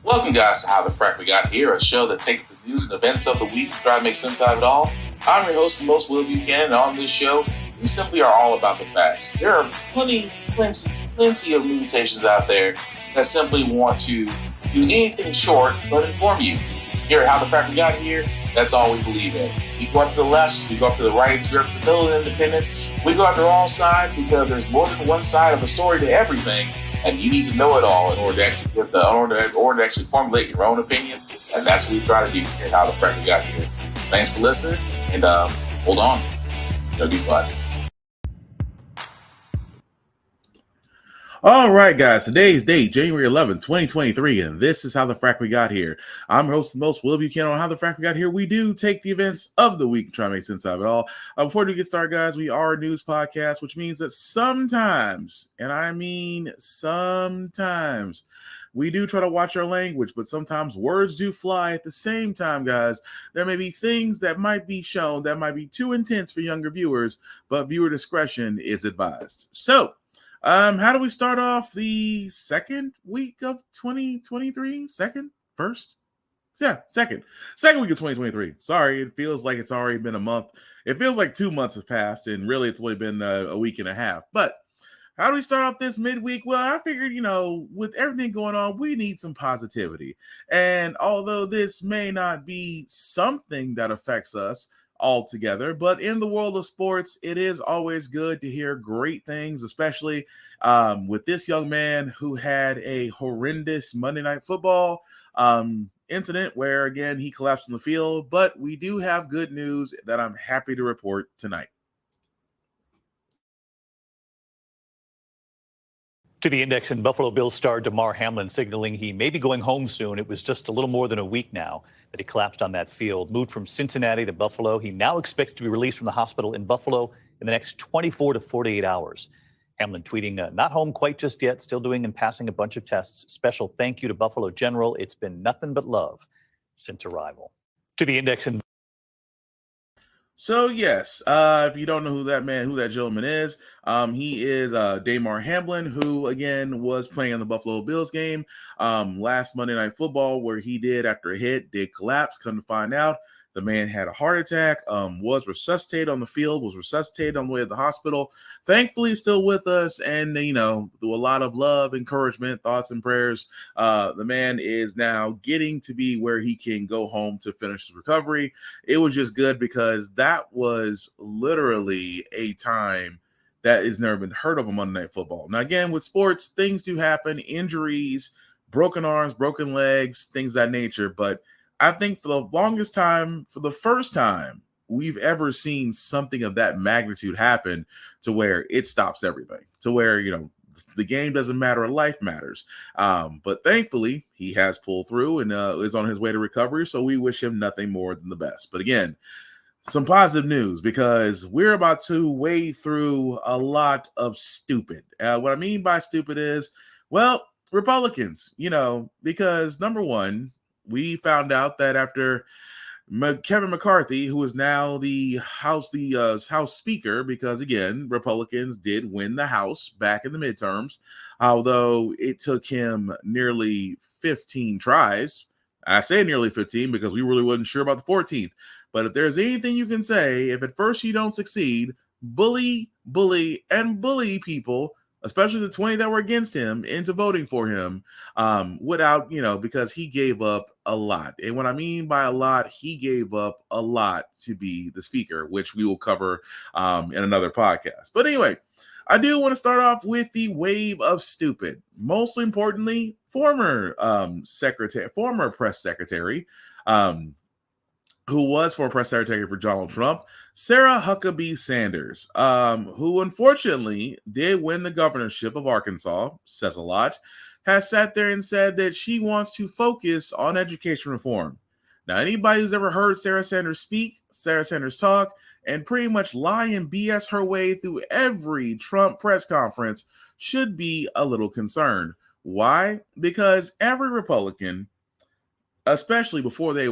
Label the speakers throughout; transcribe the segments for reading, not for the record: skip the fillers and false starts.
Speaker 1: Welcome, guys, to How the Frack We Got Here, a show that takes the news and events of the week and try to make sense out of it all. I'm your host, the most Will Buchanan, and on this show, we simply are all about the facts. There are plenty of news stations out there that simply want to do anything short but inform you. Here at How the Frack We Got Here, that's all we believe in. We go up to the left, we go up to the right, we go up to the middle of independence. We go after all sides because there's more than one side of a story to everything. And you need to know it all in order to actually formulate your own opinion. And that's what we try to do here at How the Frack We Got Here. Thanks for listening, and hold on. It's going to be fun.
Speaker 2: All right, guys. Today's date, January 11th, 2023, and this is How the Frack We Got Here. I'm your host, the most Will Buchanan. On How the Frack We Got Here, we do take the events of the week and try to make sense of it all. Before we get started, guys, we are a news podcast, which means that sometimes, and I mean sometimes, we do try to watch our language, but sometimes words do fly at the same time, guys. There may be things that might be shown that might be too intense for younger viewers, but viewer discretion is advised. So, how do we start off the second week of 2023? Second week of 2023. Sorry, it feels like it's already been a month. It feels like 2 months have passed, and really it's only been a week and a half. But how do we start off this midweek? Well, I figured, with everything going on, we need some positivity. And although this may not be something that affects us altogether, but in the world of sports, it is always good to hear great things, especially with this young man who had a horrendous Monday Night Football incident where, again, he collapsed on the field. But we do have good news that I'm happy to report tonight.
Speaker 3: To the index, and Buffalo Bills star Damar Hamlin signaling he may be going home soon. It was just a little more than a week now that he collapsed on that field. Moved from Cincinnati to Buffalo. He now expects to be released from the hospital in Buffalo in the next 24 to 48 hours. Hamlin tweeting, not home quite just yet, still doing and passing a bunch of tests. Special thank you to Buffalo General. It's been nothing but love since arrival. To the index, and
Speaker 2: So yes, if you don't know who that gentleman is, he is Damar Hamlin, who again was playing in the Buffalo Bills game last Monday Night Football, where he did, after a hit, did collapse. Come to find out, the man had a heart attack, was resuscitated on the field, was resuscitated on the way to the hospital. Thankfully, still with us, and through a lot of love, encouragement, thoughts, and prayers, the man is now getting to be where he can go home to finish his recovery. It was just good because that was literally a time that has never been heard of on Monday Night Football. Now, again, with sports, things do happen, injuries, broken arms, broken legs, things of that nature, but I think for the longest time, for the first time we've ever seen something of that magnitude happen, to where it stops everything, to where, the game doesn't matter, life matters. But thankfully, he has pulled through and is on his way to recovery, so we wish him nothing more than the best. But again, some positive news, because we're about to wade through a lot of stupid. What I mean by stupid is, well, Republicans, because number one, we found out that after Kevin McCarthy, who is now the House Speaker, because again, Republicans did win the House back in the midterms, although it took him nearly 15 tries. I say nearly 15 because we really wasn't sure about the 14th. But if there's anything you can say, if at first you don't succeed, bully people, especially the 20 that were against him, into voting for him without, because he gave up a lot. And what I mean by a lot, he gave up a lot to be the speaker, which we will cover in another podcast. But anyway, I do want to start off with the wave of stupid. Most importantly, former press secretary, who was former press secretary for Donald Trump, Sarah Huckabee Sanders, who unfortunately did win the governorship of Arkansas, says a lot, has sat there and said that she wants to focus on education reform. Now, anybody who's ever heard Sarah Sanders speak, Sarah Sanders talk, and pretty much lie and BS her way through every Trump press conference should be a little concerned. Why? Because every Republican, especially before they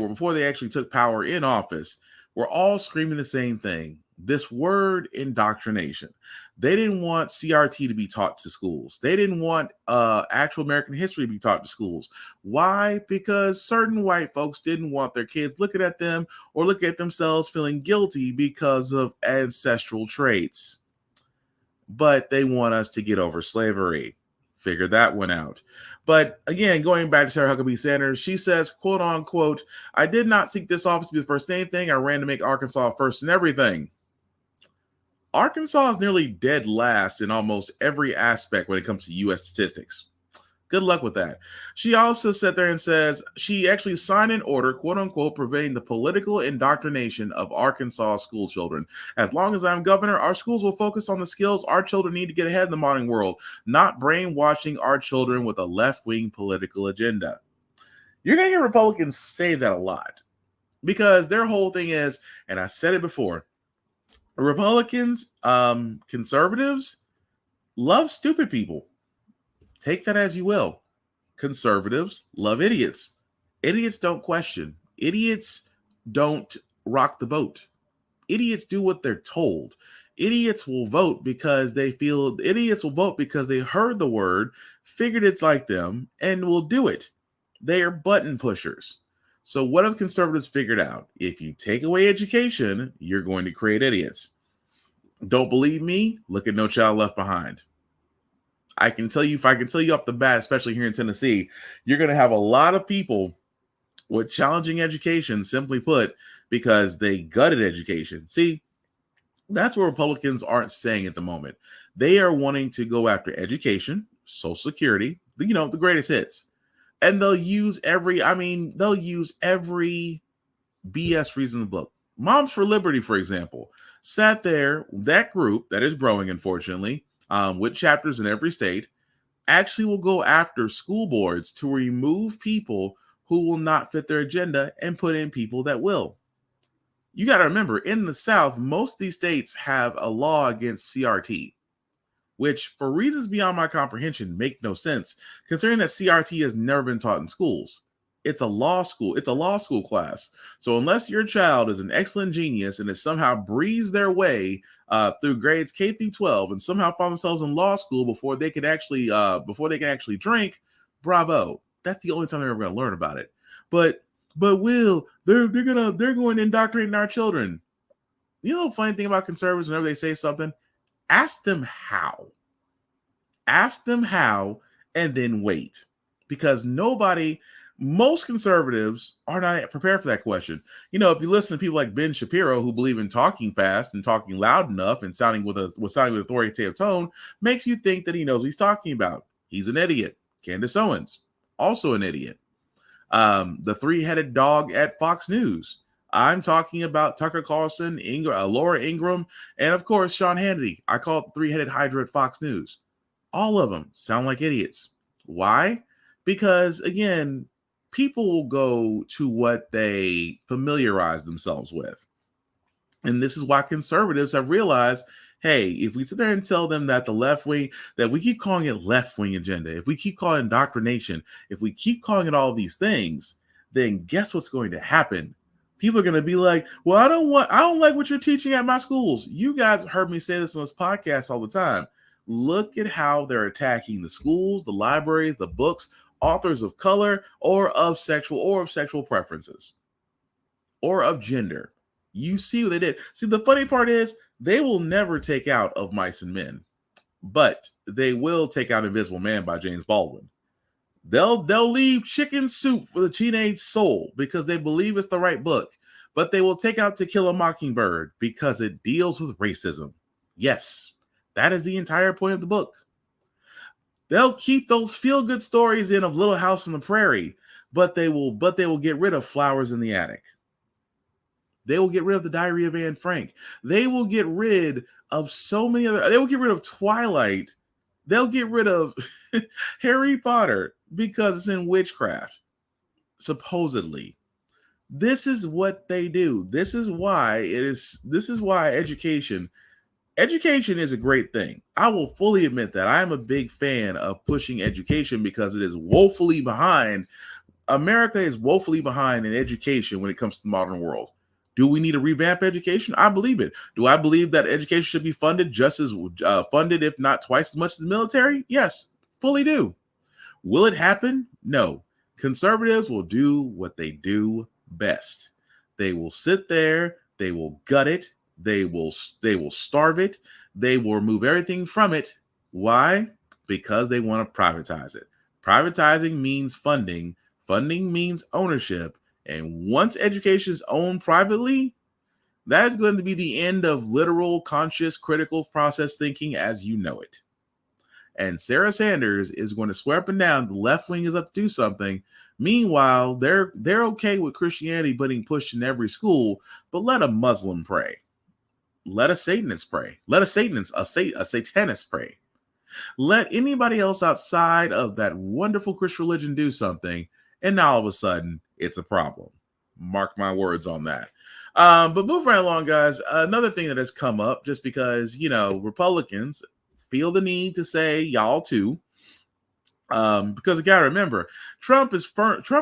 Speaker 2: actually took power in office, were all screaming the same thing. This word indoctrination. They didn't want CRT to be taught to schools. They didn't want actual American history to be taught to schools. Why? Because certain white folks didn't want their kids looking at them or looking at themselves feeling guilty because of ancestral traits. But they want us to get over slavery. Figure that one out. But again, going back to Sarah Huckabee Sanders, she says, quote unquote, I did not seek this office to be the first in anything. I ran to make Arkansas first in everything. Arkansas is nearly dead last in almost every aspect when it comes to U.S. statistics. Good luck with that. She also sat there and says she actually signed an order, quote unquote, preventing the political indoctrination of Arkansas school children. As long as I'm governor, our schools will focus on the skills our children need to get ahead in the modern world, not brainwashing our children with a left-wing political agenda. You're going to hear Republicans say that a lot because their whole thing is, and I said it before, Republicans, conservatives love stupid people. Take that as you will. Conservatives love idiots. Idiots don't question. Idiots don't rock the boat. Idiots do what they're told. Idiots will vote because they feel, idiots will vote because they heard the word, figured it's like them, and will do it. They are button pushers. So what have conservatives figured out? If you take away education, you're going to create idiots. Don't believe me? Look at No Child Left Behind. I can tell you, if I can tell you off the bat, especially here in Tennessee, you're going to have a lot of people with challenging education, simply put, because they gutted education. See, that's what Republicans aren't saying at the moment. They are wanting to go after education, Social Security, the greatest hits. And they'll use every BS reason in the book. Moms for Liberty, for example, sat there, that group that is growing, unfortunately, with chapters in every state, actually will go after school boards to remove people who will not fit their agenda and put in people that will. You got to remember, in the South, most of these states have a law against CRT, which for reasons beyond my comprehension make no sense, considering that CRT has never been taught in schools. It's a law school. It's a law school class. So unless your child is an excellent genius and has somehow breezed their way through grades K through 12 and somehow found themselves in law school before they can actually drink, bravo. That's the only time they're ever going to learn about it. But Will, they're going to indoctrinate our children. You know the funny thing about conservatives, whenever they say something, ask them how. Ask them how, and then wait. Because most conservatives are not prepared for that question. You know, if you listen to people like Ben Shapiro, who believe in talking fast and talking loud enough and sounding with authoritative tone, makes you think that he knows what he's talking about. He's an idiot. Candace Owens, also an idiot. The three-headed dog at Fox News. I'm talking about Tucker Carlson, Laura Ingraham, and of course, Sean Hannity. I call it the three-headed hydra at Fox News. All of them sound like idiots. Why? Because, again, people will go to what they familiarize themselves with. And this is why conservatives have realized, hey, if we sit there and tell them that the left wing, that we keep calling it left wing agenda, if we keep calling it indoctrination, if we keep calling it all these things, then guess what's going to happen? People are going to be like, well, I don't like what you're teaching at my schools. You guys heard me say this on this podcast all the time. Look at how they're attacking the schools, the libraries, the books, authors of color, or of sexual preferences, or of gender. You see what they did. See, the funny part is they will never take out Of Mice and Men, but they will take out Invisible Man by James Baldwin. They'll leave Chicken Soup for the Teenage Soul because they believe it's the right book, but they will take out To Kill a Mockingbird because it deals with racism. Yes, that is the entire point of the book. They'll keep those feel-good stories in of Little House on the Prairie, but they will get rid of Flowers in the Attic. They will get rid of The Diary of Anne Frank. They will get rid of so many other. They will get rid of Twilight. They'll get rid of Harry Potter because it's in witchcraft, supposedly. This is what they do. This is why education is a great thing. I will fully admit that. I am a big fan of pushing education because it is woefully behind. America is woefully behind in education when it comes to the modern world. Do we need to revamp education? I believe it. Do I believe that education should be funded just as funded, if not twice as much as the military? Yes, fully do. Will it happen? No. Conservatives will do what they do best. They will sit there, they will gut it, they will starve it, they will remove everything from it. Why? Because they want to privatize it. Privatizing means funding. Funding means ownership. And once education is owned privately, that is going to be the end of literal, conscious, critical process thinking as you know it. And Sarah Sanders is going to swear up and down the left wing is up to do something. Meanwhile, they're okay with Christianity being pushed in every school, but let a Muslim pray. Let a Satanist pray. Let a Satanist pray. Let anybody else outside of that wonderful Christian religion do something, and now all of a sudden, it's a problem. Mark my words on that. But move right along, guys. Another thing that has come up, just because, Republicans feel the need to say y'all too, because you got to remember, Trump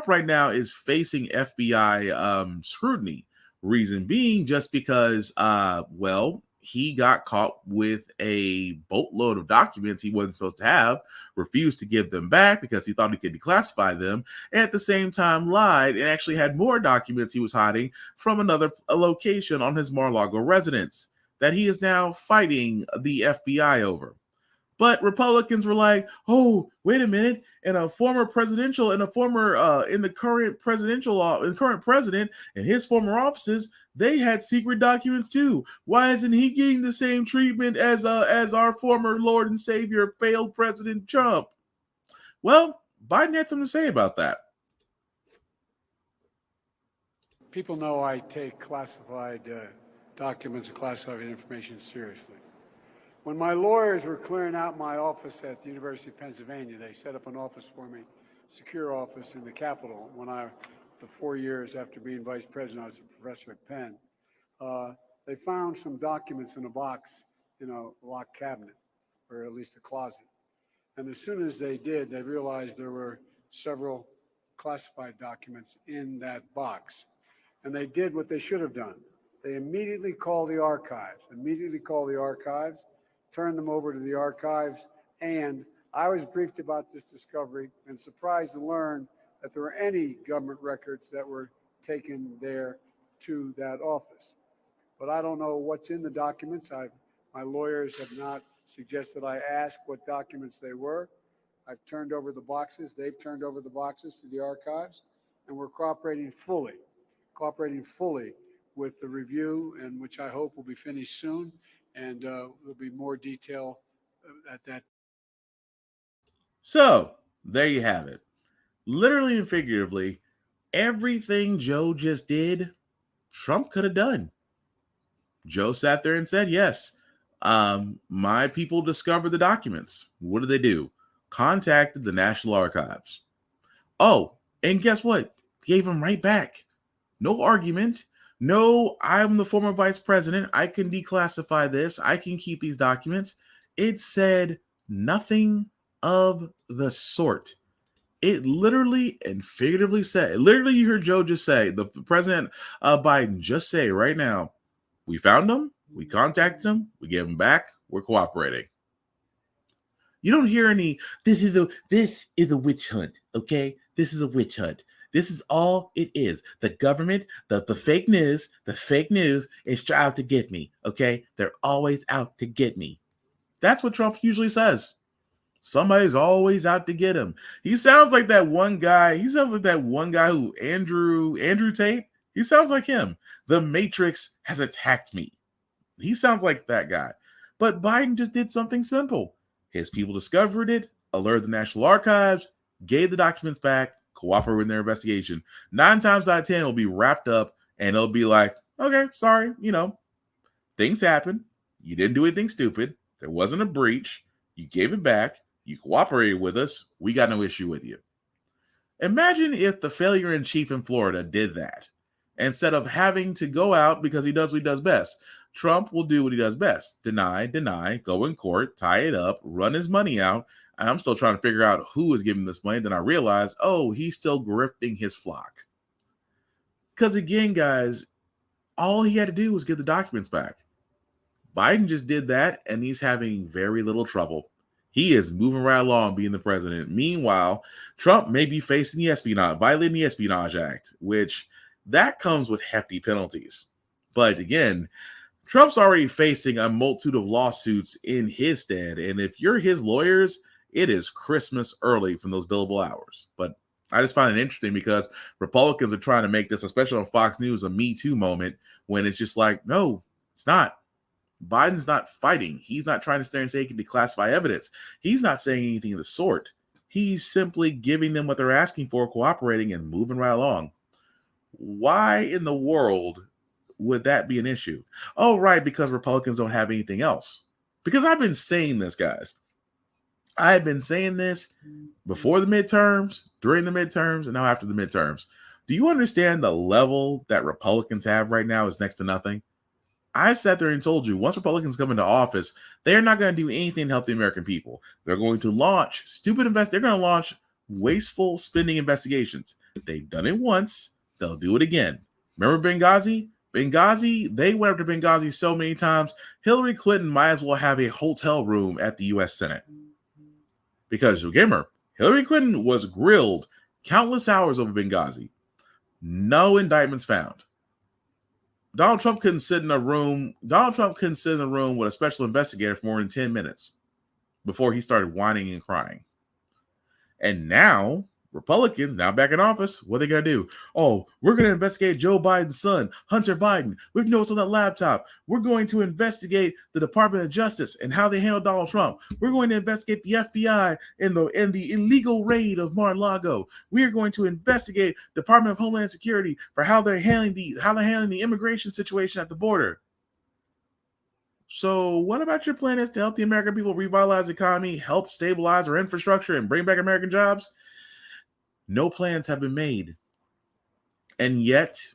Speaker 2: right now is facing FBI scrutiny. Reason being, just because, he got caught with a boatload of documents he wasn't supposed to have, refused to give them back because he thought he could declassify them, and at the same time lied and actually had more documents he was hiding from another location on his Mar-a-Lago residence that he is now fighting the FBI over. But Republicans were like, "Oh, wait a minute!" And the current president and his former offices, they had secret documents too. Why isn't he getting the same treatment as our former Lord and Savior, failed President Trump? Well, Biden had something to say about that.
Speaker 4: People know I take classified documents and classified information seriously. When my lawyers were clearing out my office at the University of Pennsylvania, they set up an office for me, secure office in the Capitol. The 4 years after being vice president, I was a professor at Penn. They found some documents in a box in a locked cabinet, or at least a closet. And as soon as they did, they realized there were several classified documents in that box. And they did what they should have done. They immediately called the archives, turned them over to the archives, and I was briefed about this discovery and surprised to learn that there were any government records that were taken there to that office. But I don't know what's in the documents. My lawyers have not suggested I ask what documents they were. I've turned over the boxes. They've turned over the boxes to the archives, and we're cooperating fully with the review, and which I hope will be finished soon. And there'll be more detail at that.
Speaker 2: So there you have it. Literally and figuratively, everything Joe just did, Trump could have done. Joe sat there and said, yes, my people discovered the documents. What did they do? Contacted the National Archives. Oh, and guess what? Gave them right back. No argument. No, I'm the former vice president. I can declassify this. I can keep these documents. It said nothing of the sort. It literally and figuratively said, literally you heard Joe just say, the President Biden just say right now, we found them, we contacted them, we gave them back, we're cooperating. You don't hear any, this is a witch hunt, okay? This is a witch hunt. This is all it is. The government, the fake news is out to get me, okay? They're always out to get me. That's what Trump usually says. Somebody's always out to get him. He sounds like that one guy. Who Andrew Tate. He sounds like him. The Matrix has attacked me. He sounds like that guy. But Biden just did something simple. His people discovered it, alerted the National Archives, gave the documents back, cooperated in their investigation. 9 times out of 10 will be wrapped up, and it'll be like, okay, sorry, things happen. You didn't do anything stupid. There wasn't a breach. You gave it back. You cooperated with us. We got no issue with you. Imagine if the failure in chief in Florida did that. Instead of having to go out because he does what he does best. Trump will do what he does best. Deny, go in court, tie it up, run his money out. And I'm still trying to figure out who is giving this money. Then I realize, he's still grifting his flock. Because again, guys, All he had to do was get the documents back. Biden just did that, and he's having very little trouble. He is moving right along being the president. Meanwhile, Trump may be facing the violating the Espionage Act, which that comes with hefty penalties. But again, Trump's already facing a multitude of lawsuits in his stead, and if you're his lawyers, it is Christmas early from those billable hours. But I just find it interesting because Republicans are trying to make this, especially on Fox News, a Me Too moment when it's just like, no, it's not. Biden's not fighting. He's not trying to stand and say he can declassify evidence. He's not saying anything of the sort. He's simply giving them what they're asking for, cooperating and moving right along. Why in the world would that be an issue? Oh, right, because Republicans don't have anything else. Because I've been saying this, guys. I have been saying this before the midterms, during the midterms, and now after the midterms. Do you understand the level that Republicans have right now is next to nothing? I sat there and told you, once Republicans come into office, they're not going to do anything to help the American people. They're going to launch they're going to launch wasteful spending investigations. They've done it once. They'll do it again. Remember Benghazi? They went after Benghazi so many times, Hillary Clinton might as well have a hotel room at the U.S. Senate. Because, remember, Hillary Clinton was grilled countless hours over Benghazi. No indictments found. Donald Trump couldn't sit in a room with a special investigator for more than 10 minutes before he started whining and crying. And now, Republicans, now back in office, what are they going to do? Oh, we're going to investigate Joe Biden's son, Hunter Biden. We know what's on that laptop. We're going to investigate the Department of Justice and how they handled Donald Trump. We're going to investigate the FBI and the illegal raid of Mar-a-Lago. We are going to investigate Department of Homeland Security for how they're handling the immigration situation at the border. So what about your plan is to help the American people revitalize the economy, help stabilize our infrastructure, and bring back American jobs? No plans have been made. And yet,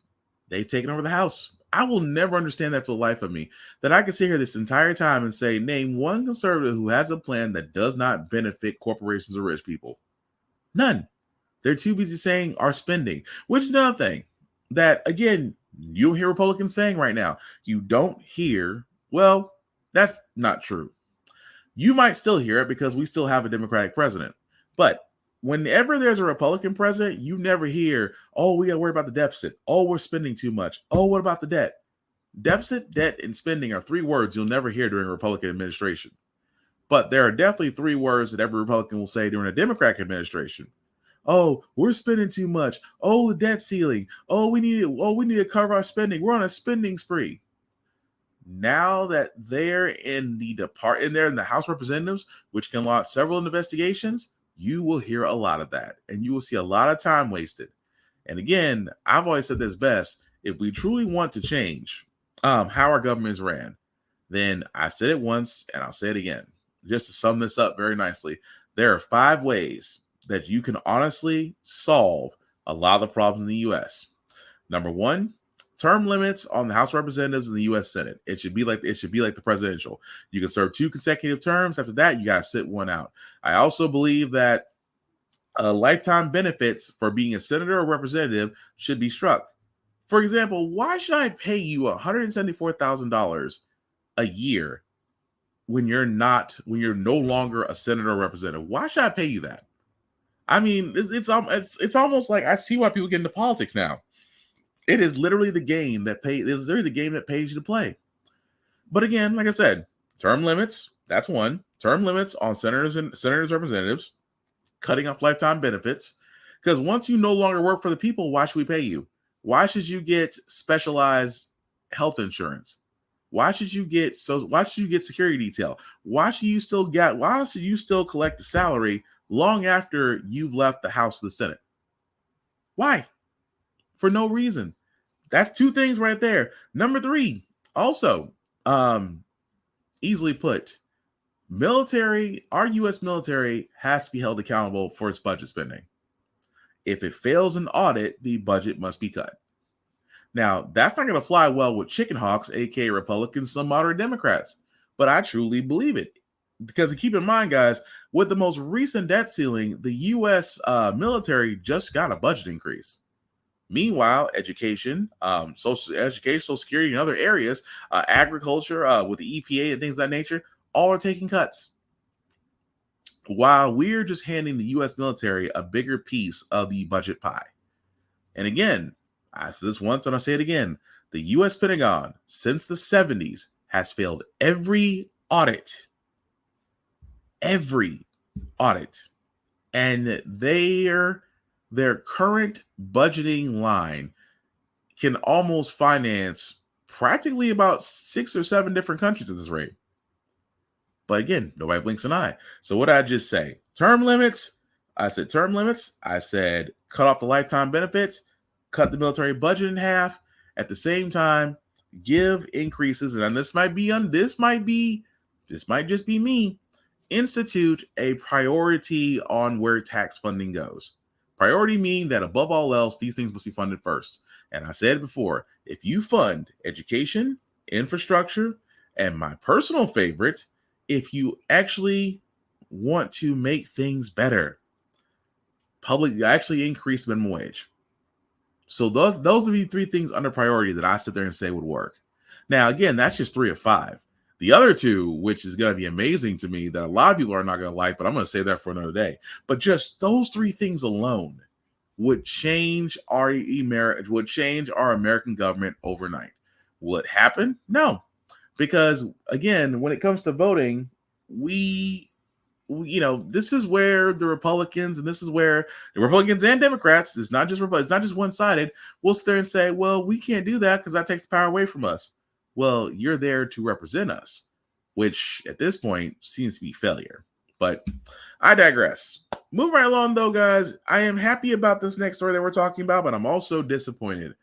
Speaker 2: they've taken over the House. I will never understand that for the life of me. That I can sit here this entire time and say, name one conservative who has a plan that does not benefit corporations or rich people. None. They're too busy saying our spending, which is another thing that, again, you don't hear Republicans saying right now. You don't hear, well, that's not true. You might still hear it because we still have a Democratic president. But whenever there's a Republican president, you never hear, oh, we got to worry about the deficit. Oh, we're spending too much. Oh, what about the debt? Deficit, debt, and spending are three words you'll never hear during a Republican administration. But there are definitely three words that every Republican will say during a Democratic administration. Oh, we're spending too much. Oh, the debt ceiling. Oh, we need to cover our spending. We're on a spending spree. Now that they're in the House of Representatives, which can launch several investigations, you will hear a lot of that, and you will see a lot of time wasted. And again, I've always said this best: if we truly want to change how our government is ran, then I said it once and I'll say it again. Just to sum this up very nicely, there are 5 ways that you can honestly solve a lot of the problems in the U.S. Number 1, term limits on the House of Representatives and the U.S. Senate. It should be like the presidential. You can serve 2 consecutive terms. After that, you got to sit one out. I also believe that lifetime benefits for being a senator or representative should be struck. For example, why should I pay you $174,000 a year when you're no longer a senator or representative? Why should I pay you that? I mean, it's almost like I see why people get into politics now. It is literally the game that pays you to play. But again, like I said, term limits, that's one. Term limits on senators, representatives, cutting off lifetime benefits. Because once you no longer work for the people, why should we pay you? Why should you get specialized health insurance? Why should you get security detail? Why should you still collect the salary long after you've left the House or the Senate? Why? For no reason. That's 2 things right there. Number 3, also, easily put, our U.S. military has to be held accountable for its budget spending. If it fails an audit, the budget must be cut. Now, that's not going to fly well with chicken hawks, aka Republicans, some moderate Democrats, but I truly believe it. Because keep in mind, guys, with the most recent debt ceiling, the U.S. military just got a budget increase. Meanwhile, education, social security, and other areas, agriculture, with the EPA and things of that nature, all are taking cuts. While we're just handing the U.S. military a bigger piece of the budget pie. And again, I said this once and I'll say it again. The U.S. Pentagon, since the 70s, has failed every audit. Every audit. And their current budgeting line can almost finance practically about 6 or 7 different countries at this rate. But again, nobody blinks an eye. So what did I just say? Term limits. I said term limits. I said cut off the lifetime benefits, cut the military budget in half. At the same time, give increases, and this might just be me. Institute a priority on where tax funding goes. Priority meaning that above all else, these things must be funded first. And I said before, if you fund education, infrastructure, and my personal favorite, if you actually want to make things better, actually increase minimum wage. So those would be 3 things under priority that I sit there and say would work. Now, again, that's just 3 of 5. The other 2, which is going to be amazing to me, that a lot of people are not going to like, but I'm going to say that for another day. But just those 3 things alone would change our American government overnight. Will it happen? No. Because again, when it comes to voting, this is where the Republicans, and this is where the Republicans and Democrats, it's not just one-sided, will sit there and say, well, we can't do that because that takes the power away from us. Well, you're there to represent us, which at this point seems to be failure. But I digress. Moving right along, though, guys, I am happy about this next story that we're talking about, but I'm also disappointed.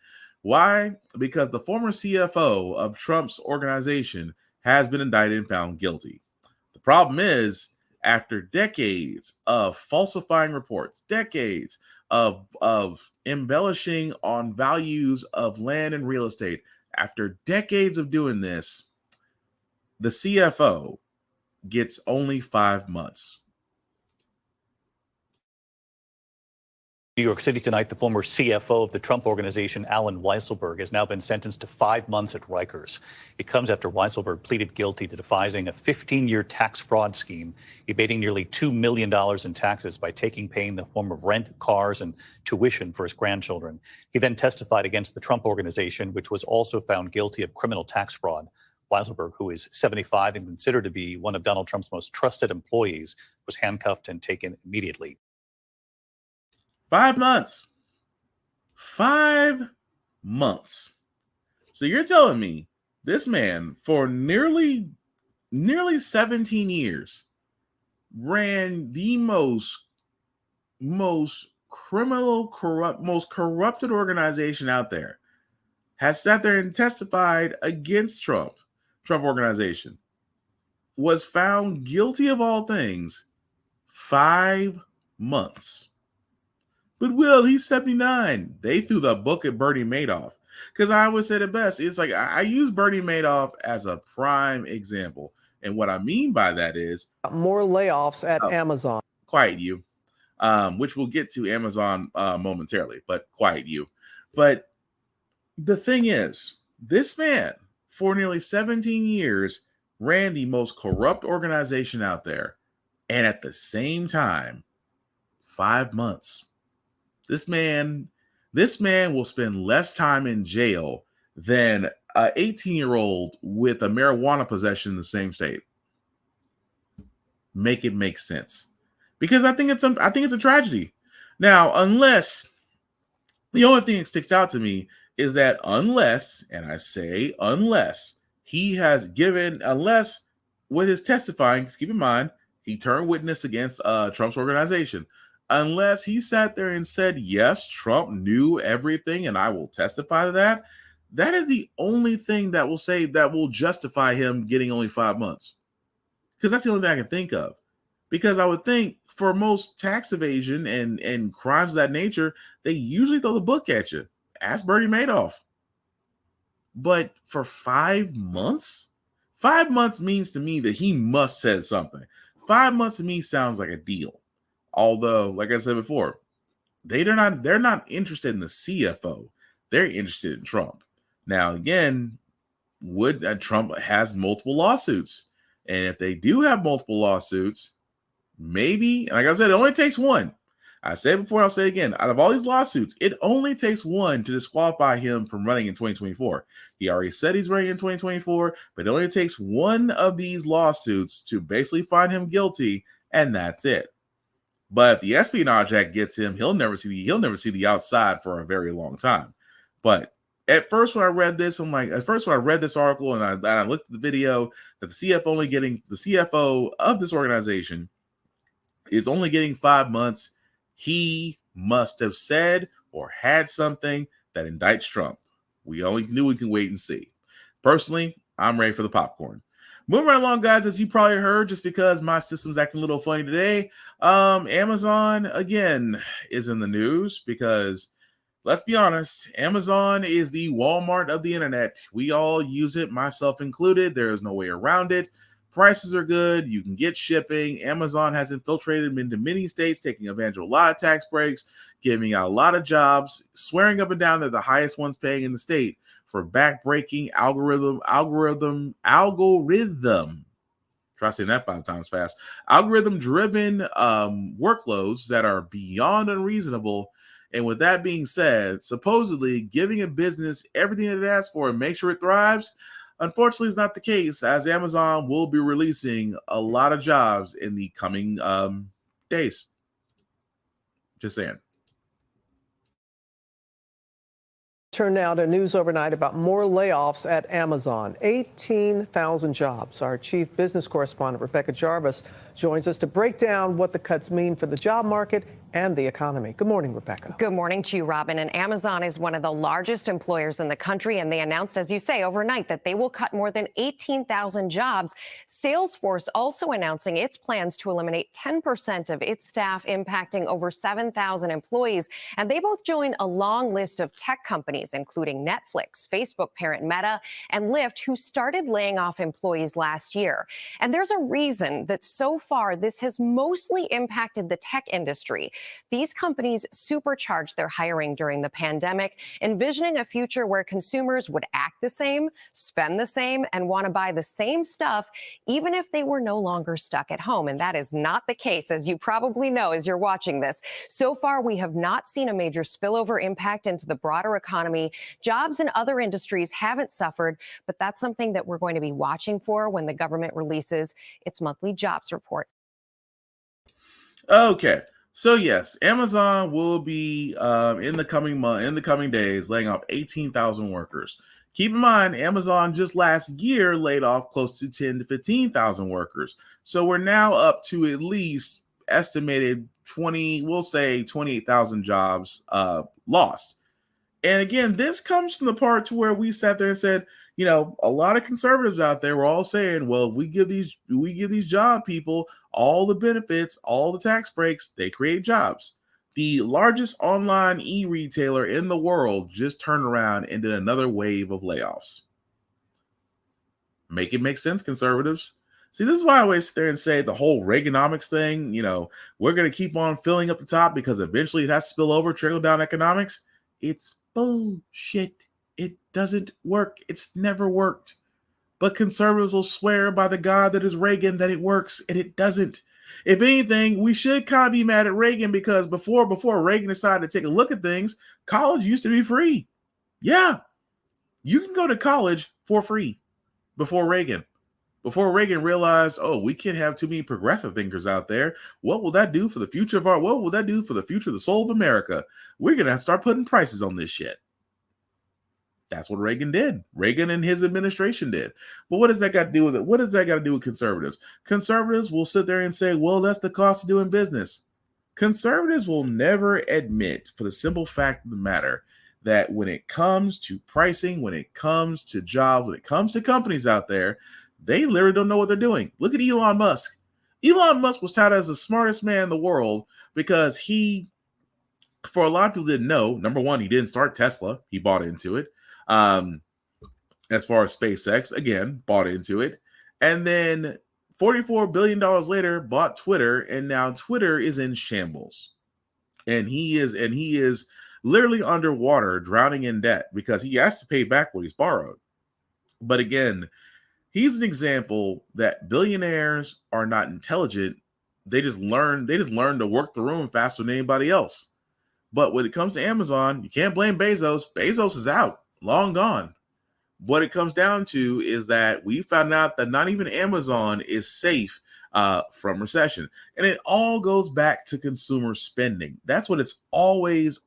Speaker 2: Why? Because the former CFO of Trump's organization has been indicted and found guilty. The problem is, after decades of falsifying reports, decades of embellishing on values of land and real estate, after decades of doing this, the CFO gets only 5 months.
Speaker 3: New York City tonight, the former CFO of the Trump Organization, Alan Weisselberg, has now been sentenced to 5 months at Rikers. It comes after Weisselberg pleaded guilty to devising a 15-year tax fraud scheme, evading nearly $2 million in taxes by taking pay in the form of rent, cars, and tuition for his grandchildren. He then testified against the Trump Organization, which was also found guilty of criminal tax fraud. Weisselberg, who is 75 and considered to be one of Donald Trump's most trusted employees, was handcuffed and taken immediately.
Speaker 2: 5 months. 5 months. So you're telling me this man, for nearly 17 years, ran the most corrupted organization out there, has sat there and testified against Trump Organization, was found guilty of all things, 5 months. But Will, he's 79. They threw the book at Bernie Madoff. Because I always say the best. It's like I use Bernie Madoff as a prime example. And what I mean by that is
Speaker 5: more layoffs at Amazon.
Speaker 2: Quiet you. Which we'll get to Amazon momentarily, but quiet you. But the thing is, this man, for nearly 17 years, ran the most corrupt organization out there. And at the same time, 5 months. This man will spend less time in jail than an 18-year-old with a marijuana possession in the same state. Make it make sense, because I think it's a tragedy. Now, unless the only thing that sticks out to me is that unless he has given, unless with his testifying, keep in mind he turned witness against Trump's organization. Unless he sat there and said, yes, Trump knew everything and I will testify to that, that is the only thing that will justify him getting only 5 months. Because that's the only thing I can think of. Because I would think for most tax evasion and crimes of that nature, they usually throw the book at you. Ask Bernie Madoff. But for 5 months? 5 months means to me that he must have said something. 5 months to me sounds like a deal. Although, like I said before, they're not interested in the CFO. They're interested in Trump. Now, again, Trump has multiple lawsuits. And if they do have multiple lawsuits, maybe, like I said, it only takes one. I said before, I'll say again, out of all these lawsuits, it only takes one to disqualify him from running in 2024. He already said he's running in 2024, but it only takes one of these lawsuits to basically find him guilty, and that's it. But if the Espionage Act gets him, he'll never see the outside for a very long time. But at first, when I read this, when I read this article and I looked at the video that the CFO of this organization is only getting 5 months, he must have said or had something that indicts Trump. We can wait and see. Personally, I'm ready for the popcorn. Moving right along, guys, as you probably heard, just because my system's acting a little funny today, Amazon, again, is in the news because, let's be honest, Amazon is the Walmart of the internet. We all use it, myself included. There is no way around it. Prices are good. You can get shipping. Amazon has infiltrated into many states, taking advantage of a lot of tax breaks, giving out a lot of jobs, swearing up and down they're the highest ones paying in the state for backbreaking algorithm. Try saying that 5 times fast. Algorithm-driven workloads that are beyond unreasonable. And with that being said, supposedly giving a business everything that it asks for and make sure it thrives, unfortunately, is not the case, as Amazon will be releasing a lot of jobs in the coming days. Just saying.
Speaker 5: Turn now to news overnight about more layoffs at Amazon. 18,000 jobs. Our chief business correspondent, Rebecca Jarvis, joins us to break down what the cuts mean for the job market and the economy. Good morning, Rebecca.
Speaker 6: Good morning to you, Robin. And Amazon is one of the largest employers in the country, and they announced, as you say, overnight that they will cut more than 18,000 jobs. Salesforce also announcing its plans to eliminate 10% of its staff, impacting over 7,000 employees. And they both join a long list of tech companies, including Netflix, Facebook parent Meta, and Lyft, who started laying off employees last year. And there's a reason that so far this has mostly impacted the tech industry. These companies supercharged their hiring during the pandemic, envisioning a future where consumers would act the same, spend the same, and want to buy the same stuff, even if they were no longer stuck at home. And that is not the case, as you probably know as you're watching this. So far, we have not seen a major spillover impact into the broader economy. Jobs in other industries haven't suffered, but that's something that we're going to be watching for when the government releases its monthly jobs report.
Speaker 2: Okay. So yes, Amazon will be in the coming days laying off 18,000 workers. Keep in mind, Amazon just last year laid off close to 10 to 15,000 workers. So we're now up to at least estimated 28,000 jobs lost. And again, this comes from the part to where we sat there and said, you know, a lot of conservatives out there were all saying, well, we give these job people all the benefits, all the tax breaks, they create jobs. The largest online e-retailer in the world just turned around and did another wave of layoffs. Make it make sense, conservatives. See, this is why I always sit there and say the whole Reaganomics thing, you know, we're going to keep on filling up the top because eventually it has to spill over, trickle down economics. It's bullshit. It doesn't work. It's never worked. But conservatives will swear by the God that is Reagan that it works, and it doesn't. If anything, we should kind of be mad at Reagan because before Reagan decided to take a look at things, college used to be free. Yeah, you can go to college for free before Reagan. Before Reagan realized, oh, we can't have too many progressive thinkers out there. What will that do for the future of the soul of America? We're going to have to start putting prices on this shit. That's what Reagan did. Reagan and his administration did. But what does that got to do with it? What does that got to do with conservatives? Conservatives will sit there and say, well, that's the cost of doing business. Conservatives will never admit, for the simple fact of the matter, that when it comes to pricing, when it comes to jobs, when it comes to companies out there, they literally don't know what they're doing. Look at Elon Musk. Elon Musk was touted as the smartest man in the world because he, for a lot of people didn't know, number one, he didn't start Tesla. He bought into it. As far as SpaceX, again, bought into it. And then $44 billion later, bought Twitter, and now Twitter is in shambles. and he is literally underwater, drowning in debt because he has to pay back what he's borrowed. But again, he's an example that billionaires are not intelligent. They just learn to work the room faster than anybody else. But when it comes to Amazon, you can't blame Bezos. Bezos is out, long gone. What it comes down to is that we found out that not even Amazon is safe from recession. And it all goes back to consumer spending. That's what it's always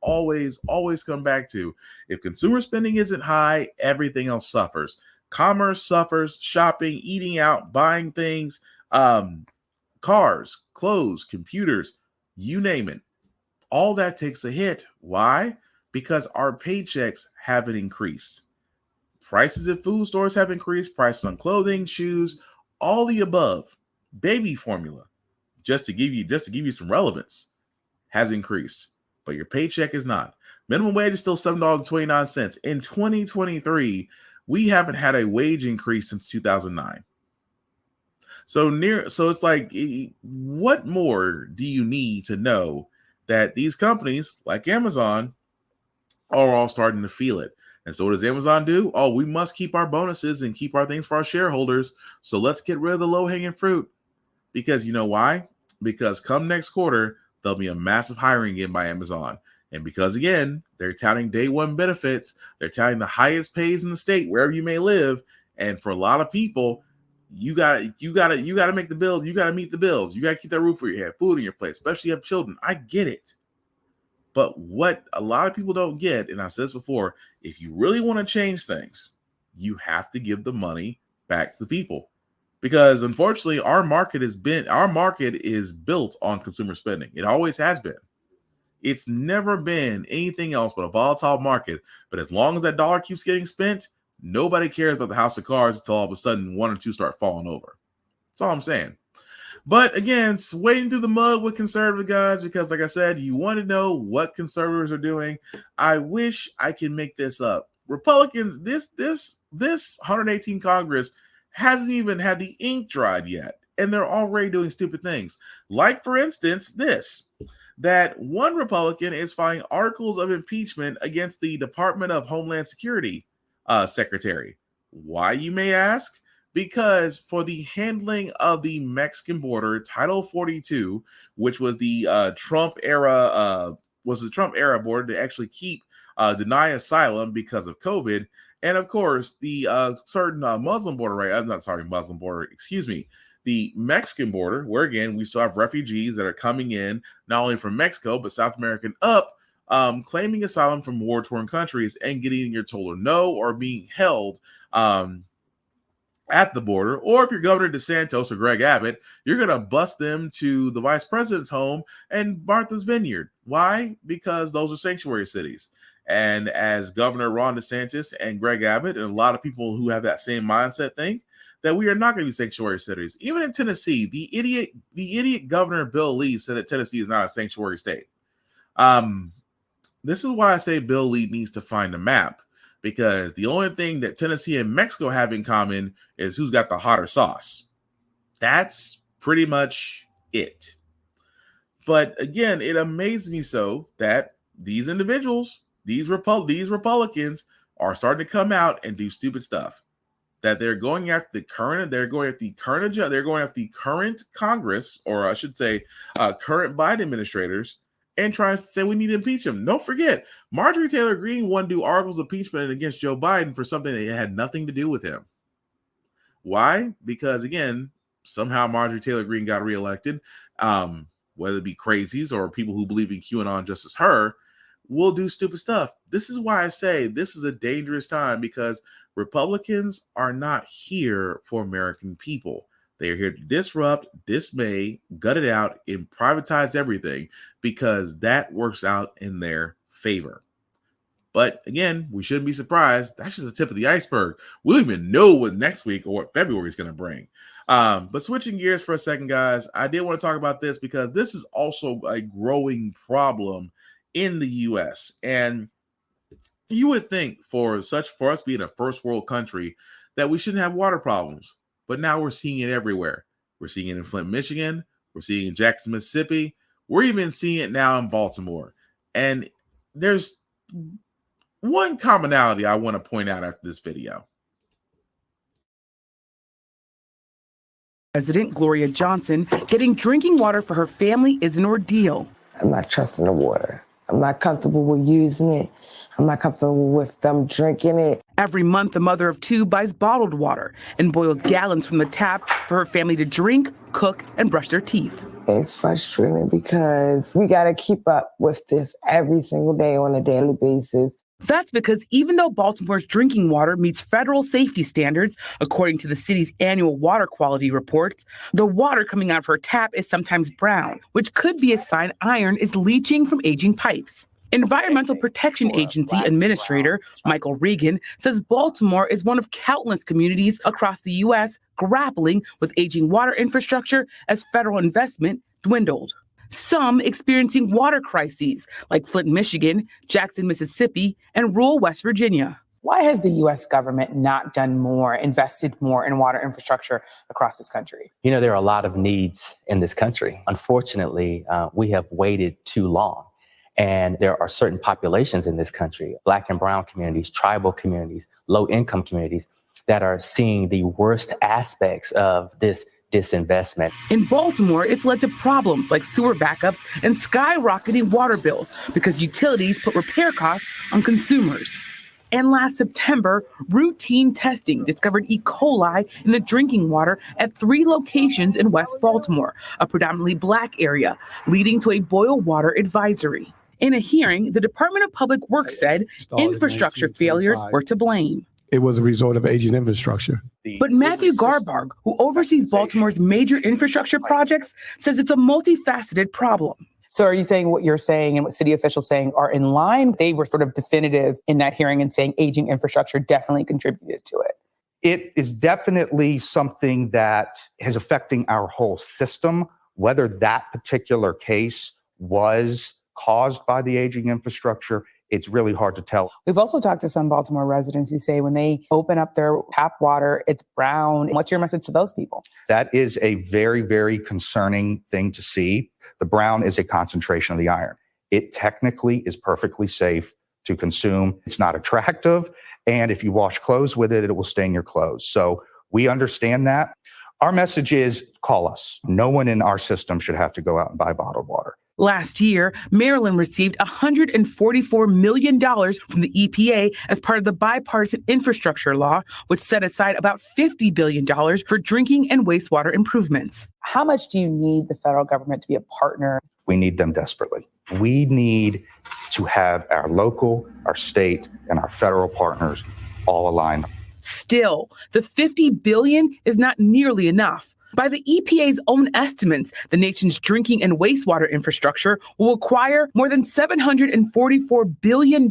Speaker 2: come back to. If consumer spending isn't high, everything else suffers. Commerce suffers, shopping, eating out, buying things, cars, clothes, computers, you name it. All that takes a hit. Why? Because our paychecks haven't increased. Prices at food stores have increased, prices on clothing, shoes, all the above. Baby formula, just to give you some relevance, has increased, but your paycheck is not. Minimum wage is still $7.29. In 2023, we haven't had a wage increase since 2009. So it's like, what more do you need to know that these companies like Amazon are all starting to feel it? And so what does Amazon do? Oh, we must keep our bonuses and keep our things for our shareholders. So let's get rid of the low-hanging fruit. Because you know why? Because come next quarter, there'll be a massive hiring again by Amazon. And because, again, they're touting day one benefits, they're touting the highest pays in the state, wherever you may live. And for a lot of people, you gotta make the bills. You gotta meet the bills. You gotta keep that roof over your head, food in your place, especially if you have children. I get it. But what a lot of people don't get, and I've said this before, if you really want to change things, you have to give the money back to the people. Because unfortunately, our market is built on consumer spending. It always has been. It's never been anything else but a volatile market. But as long as that dollar keeps getting spent, nobody cares about the house of cards until all of a sudden one or two start falling over. That's all I'm saying. But again, wading through the mud with conservative guys, because like I said, you want to know what conservatives are doing. I wish I could make this up. Republicans, this 118 Congress hasn't even had the ink dried yet, and they're already doing stupid things. Like, for instance, that one Republican is filing articles of impeachment against the Department of Homeland Security secretary. Why, you may ask? Because for the handling of the Mexican border, Title 42, which was the Trump era border to actually deny asylum because of COVID. And of course, the certain Muslim border, right? I'm not sorry, Muslim border, excuse me. The Mexican border, where again, we still have refugees that are coming in, not only from Mexico, but South American up, claiming asylum from war-torn countries and getting either told or no or being held at the border. Or if you're Governor DeSantis or Greg Abbott, you're going to bust them to the vice president's home and Martha's Vineyard. Why? Because those are sanctuary cities. And as Governor Ron DeSantis and Greg Abbott and a lot of people who have that same mindset think that we are not going to be sanctuary cities. Even in Tennessee, the idiot Governor Bill Lee said that Tennessee is not a sanctuary state. This is why I say Bill Lee needs to find a map, because the only thing that Tennessee and Mexico have in common is who's got the hotter sauce. That's pretty much it. But again, it amazed me so that these individuals, these Republicans, are starting to come out and do stupid stuff. That they're going after the current Congress, or I should say, current Biden administrators, and trying to say we need to impeach him. Don't forget, Marjorie Taylor Greene wanted to do articles of impeachment against Joe Biden for something that had nothing to do with him. Why? Because again, somehow Marjorie Taylor Greene got reelected. Whether it be crazies or people who believe in QAnon just as her, will do stupid stuff. This is why I say this is a dangerous time, because Republicans are not here for American people. They are here to disrupt, dismay, gut it out, and privatize everything, because that works out in their favor. But again, we shouldn't be surprised. That's just the tip of the iceberg. We don't even know what next week or what February is going to bring. But switching gears for a second, guys, I did want to talk about this because this is also a growing problem in the U.S. And you would think for us being a first world country that we shouldn't have water problems. But now we're seeing it everywhere. We're seeing it in Flint, Michigan. We're seeing it in Jackson, Mississippi. We're even seeing it now in Baltimore. And there's one commonality I want to point out after this video.
Speaker 7: President Gloria Johnson, getting drinking water for her family is an ordeal.
Speaker 8: I'm not trusting the water. I'm not comfortable with using it. I'm not comfortable with them drinking it.
Speaker 7: Every month, the mother of two buys bottled water and boils gallons from the tap for her family to drink, cook, and brush their teeth.
Speaker 8: It's frustrating because we got to keep up with this every single day on a daily basis.
Speaker 7: That's because even though Baltimore's drinking water meets federal safety standards, according to the city's annual water quality reports, the water coming out of her tap is sometimes brown, which could be a sign iron is leaching from aging pipes. Environmental Protection Agency Administrator Michael Regan says Baltimore is one of countless communities across the U.S. grappling with aging water infrastructure as federal investment dwindled. Some experiencing water crises like Flint, Michigan, Jackson, Mississippi, and rural West Virginia.
Speaker 9: Why has the U.S. government not done more, invested more in water infrastructure across this country?
Speaker 10: You know, there are a lot of needs in this country. Unfortunately, we have waited too long. And there are certain populations in this country, Black and brown communities, tribal communities, low-income communities, that are seeing the worst aspects of this disinvestment.
Speaker 7: In Baltimore, it's led to problems like sewer backups and skyrocketing water bills because utilities put repair costs on consumers. And last September, routine testing discovered E. coli in the drinking water at 3 locations in West Baltimore, a predominantly Black area, leading to a boil water advisory. In a hearing, the Department of Public Works said infrastructure failures were to blame.
Speaker 11: It was a result of aging infrastructure.
Speaker 7: But Matthew Garbarg, who oversees Baltimore's major infrastructure projects, says it's a multifaceted problem.
Speaker 9: So are you saying what you're saying and what city officials saying are in line? They were sort of definitive in that hearing and saying aging infrastructure definitely contributed to it.
Speaker 12: It is definitely something that is affecting our whole system. Whether that particular case was caused by the aging infrastructure, it's really hard to tell.
Speaker 9: We've also talked to some Baltimore residents who say when they open up their tap water, it's brown. What's your message to those people?
Speaker 12: That is a very, very concerning thing to see. The brown is a concentration of the iron. It technically is perfectly safe to consume. It's not attractive. And if you wash clothes with it, it will stain your clothes. So we understand that. Our message is call us. No one in our system should have to go out and buy bottled water.
Speaker 7: Last year, Maryland received $144 million from the EPA as part of the bipartisan infrastructure law, which set aside about $50 billion for drinking and wastewater improvements.
Speaker 9: How much do you need the federal government to be a partner?
Speaker 12: We need them desperately. We need to have our local, our state, and our federal partners all aligned.
Speaker 7: Still, the $50 billion is not nearly enough. By the EPA's own estimates, the nation's drinking and wastewater infrastructure will require more than $744 billion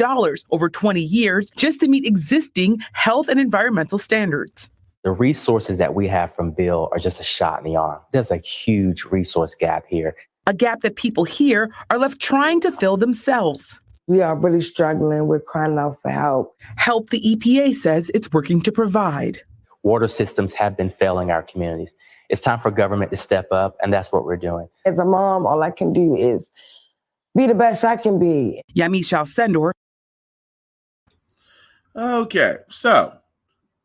Speaker 7: over 20 years just to meet existing health and environmental standards.
Speaker 10: The resources that we have from Bill are just a shot in the arm. There's a huge resource gap here.
Speaker 7: A gap that people here are left trying to fill themselves.
Speaker 8: We are really struggling. We're crying out for help.
Speaker 7: Help the EPA says it's working to provide.
Speaker 10: Water systems have been failing our communities. It's time for government to step up, and that's what we're doing.
Speaker 8: As a mom, all I can do is be the best I can be.
Speaker 7: Yamiche Alcindor.
Speaker 2: Okay, so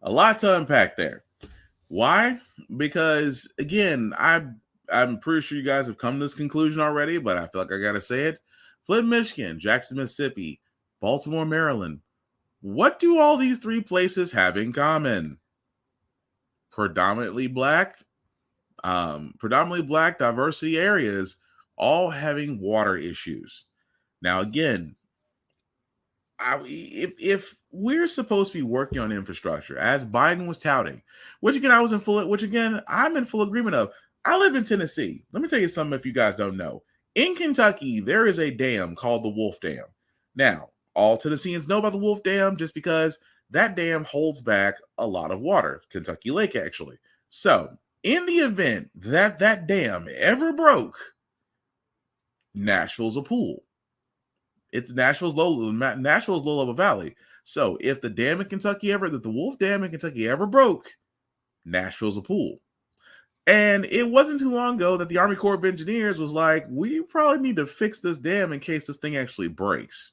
Speaker 2: a lot to unpack there. Why? Because, again, I'm pretty sure you guys have come to this conclusion already, but I feel like I got to say it. Flint, Michigan, Jackson, Mississippi, Baltimore, Maryland. What do all these 3 places have in common? Predominantly black diversity areas, all having water issues. Now, again, if we're supposed to be working on infrastructure, as Biden was touting, I'm in full agreement of. I live in Tennessee. Let me tell you something if you guys don't know. In Kentucky, there is a dam called the Wolf Dam. Now, all Tennesseans know about the Wolf Dam just because that dam holds back a lot of water. Kentucky Lake, actually. So, in the event that that dam ever broke, Nashville's a pool. It's Nashville's low level valley. So, if the Wolf Dam in Kentucky ever broke, Nashville's a pool. And it wasn't too long ago that the Army Corps of Engineers was like, we probably need to fix this dam in case this thing actually breaks.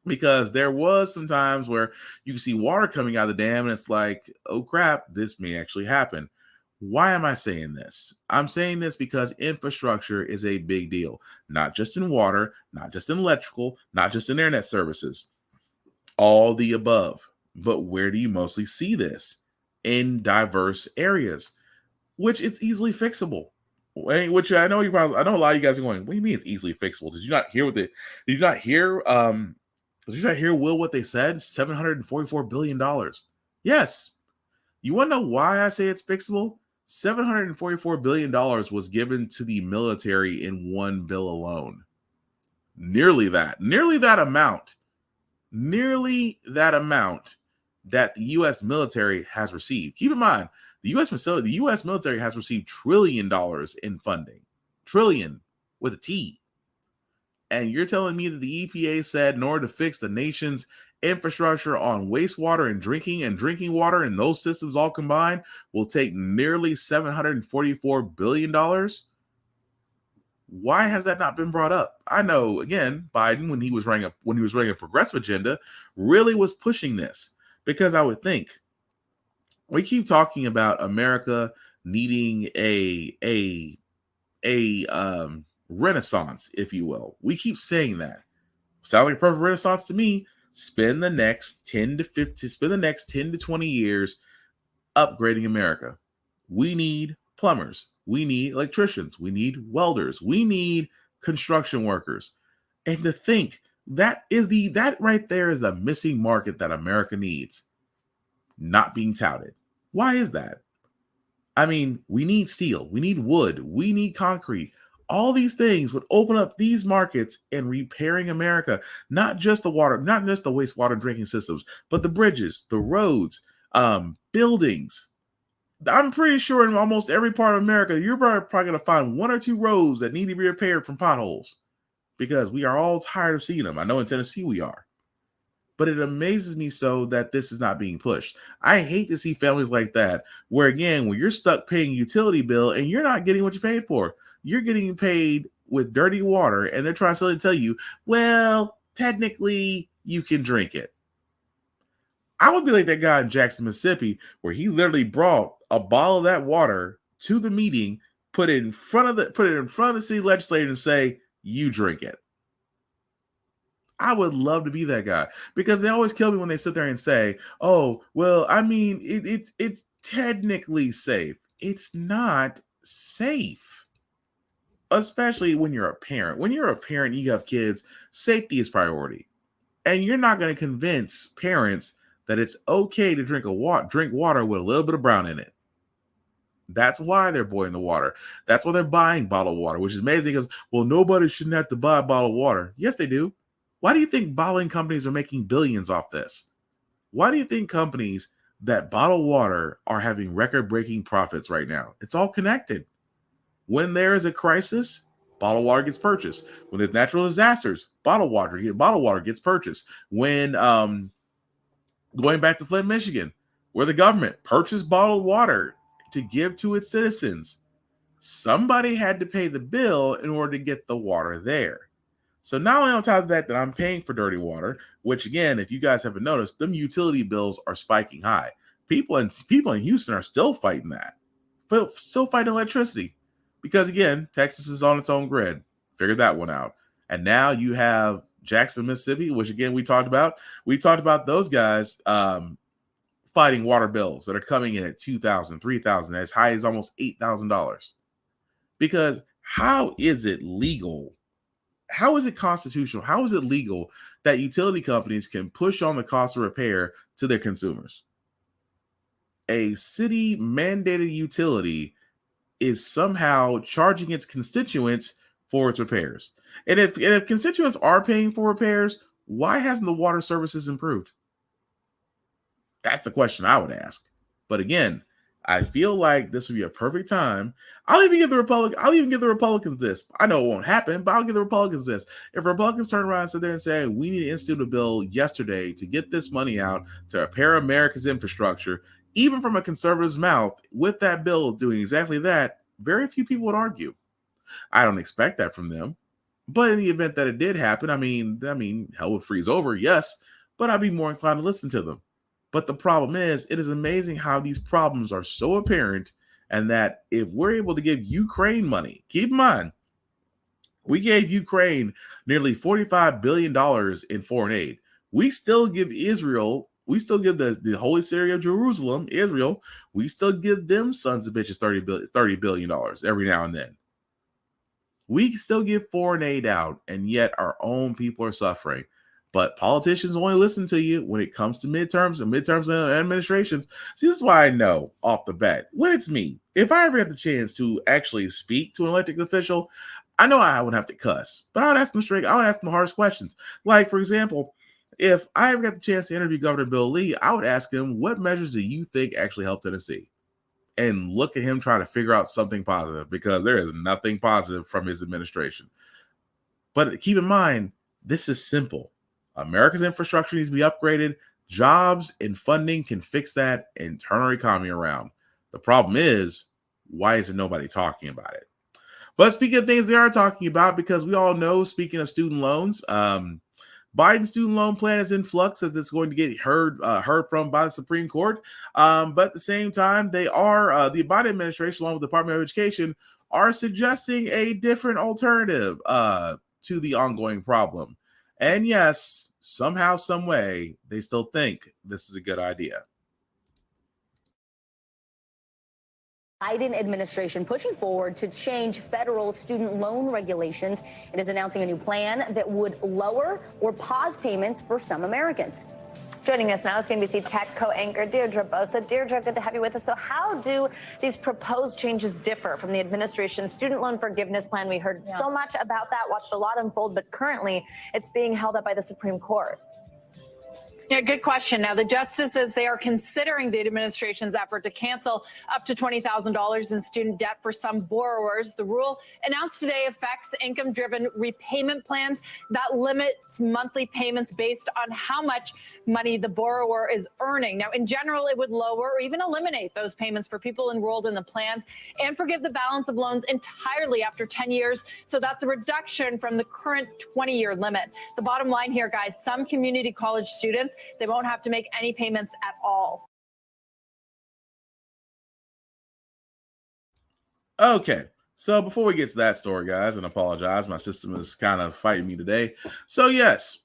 Speaker 2: Because there was some times where you can see water coming out of the dam and it's like, oh crap, this may actually happen. Why am I saying this? I'm saying this because infrastructure is a big deal, not just in water, not just in electrical, not just in internet services, all the above. But where do you mostly see this? In diverse areas, which it's easily fixable. Which I know I know a lot of you guys are going, what do you mean it's easily fixable? Did you not hear did you not hear Will what they said? $744 billion. Yes. You want to know why I say it's fixable? $744 billion was given to the military in one bill alone. Nearly that amount that the U.S. military has received. Keep in mind, the U.S. military has received $1 trillion in funding. Trillion with a T. And you're telling me that the EPA said in order to fix the nation's infrastructure on wastewater and drinking water and those systems all combined will take nearly $744 billion? Why has that not been brought up? I know, again, Biden, when he was running a progressive agenda, really was pushing this, because I would think we keep talking about America needing a renaissance, if you will. We keep saying that. Sounds like a perfect renaissance to me. Spend the next 10 to 20 years upgrading America. We need plumbers. We need electricians. We need welders. We need construction workers. And to think that right there is the missing market that America needs, not being touted. Why is that? I mean, we need steel, we need wood, we need concrete. All these things would open up these markets and repairing America, not just the water, not just the wastewater drinking systems, but the bridges, the roads, buildings. I'm pretty sure in almost every part of America, you're probably going to find one or two roads that need to be repaired from potholes, because we are all tired of seeing them. I know in Tennessee we are. But it amazes me so that this is not being pushed. I hate to see families like that, where again, when you're stuck paying a utility bill and you're not getting what you paid for, you're getting paid with dirty water, and they're trying to tell you, well, technically you can drink it. I would be like that guy in Jackson, Mississippi, where he literally brought a bottle of that water to the meeting, put it in front of the city legislature and say, you drink it. I would love to be that guy, because they always kill me when they sit there and say, oh, well, I mean, it's technically safe. It's not safe, especially when you're a parent. When you're a parent, you have kids, safety is priority. And you're not going to convince parents that it's okay to drink water with a little bit of brown in it. That's why they're boiling the water. That's why they're buying bottled water, which is amazing, because, well, nobody shouldn't have to buy bottled water. Yes, they do. Why do you think bottling companies are making billions off this? Why do you think companies that bottle water are having record-breaking profits right now? It's all connected. When there is a crisis, bottled water gets purchased. When there's natural disasters, bottled water gets purchased. When going back to Flint, Michigan, where the government purchased bottled water to give to its citizens, somebody had to pay the bill in order to get the water there. So not only on top of that I'm paying for dirty water, which again, if you guys haven't noticed, them utility bills are spiking high. People in Houston are still fighting that. Still fighting electricity. Because again, Texas is on its own grid. Figured that one out. And now you have Jackson, Mississippi, which again we talked about. We talked about those guys fighting water bills that are coming in at $2,000, $3,000, as high as almost $8,000. Because how is it legal? How is it constitutional? How is it legal that utility companies can push on the cost of repair to their consumers? A city mandated utility is somehow charging its constituents for its repairs. And if constituents are paying for repairs, why hasn't the water services improved? That's the question I would ask. But again, I feel like this would be a perfect time. I'll even give the Republicans this. I know it won't happen, but I'll give the Republicans this. If Republicans turn around and sit there and say, we need to institute a bill yesterday to get this money out to repair America's infrastructure, even from a conservative's mouth, with that bill doing exactly that, very few people would argue. I don't expect that from them. But in the event that it did happen, I mean, hell would freeze over, yes, but I'd be more inclined to listen to them. But the problem is, it is amazing how these problems are so apparent, and that if we're able to give Ukraine money, keep in mind, we gave Ukraine nearly $45 billion in foreign aid. We still give Israel, we still give the holy city of Jerusalem, Israel, we still give them sons of bitches $30 billion every now and then. We still give foreign aid out, and yet our own people are suffering. But politicians only listen to you when it comes to midterms and administrations. See, this is why I know off the bat, when it's me, if I ever had the chance to actually speak to an elected official, I know I would have to cuss, but I would ask them straight. I would ask them the hardest questions. Like, for example, if I ever got the chance to interview Governor Bill Lee, I would ask him, what measures do you think actually helped Tennessee? And look at him trying to figure out something positive, because there is nothing positive from his administration. But keep in mind, this is simple. America's infrastructure needs to be upgraded. Jobs and funding can fix that and turn our economy around. The problem is, why isn't nobody talking about it? But speaking of things they are talking about, because we all know, speaking of student loans, Biden's student loan plan is in flux as it's going to get heard from by the Supreme Court. But at the same time, they are the Biden administration, along with the Department of Education, are suggesting a different alternative to the ongoing problem. And yes, somehow, some way, they still think this is a good idea.
Speaker 13: Biden administration pushing forward to change federal student loan regulations. It is announcing a new plan that would lower or pause payments for some Americans.
Speaker 14: Joining us now, CNBC Tech co-anchor Deirdre Bosa. Deirdre, good to have you with us. So how do these proposed changes differ from the administration's student loan forgiveness plan? We heard so much about that, watched a lot unfold, but currently it's being held up by the Supreme Court.
Speaker 15: Yeah, good question. Now, the justices, they are considering the administration's effort to cancel up to $20,000 in student debt for some borrowers. The rule announced today affects income-driven repayment plans that limits monthly payments based on how much money the borrower is earning. Now, in general, it would lower or even eliminate those payments for people enrolled in the plans and forgive the balance of loans entirely after 10 years. So that's a reduction from the current 20-year limit. The bottom line here, guys, some community college students, they won't have to make any payments at all.
Speaker 2: Okay, so before we get to that story, guys, and apologize, my system is kind of fighting me today. So yes,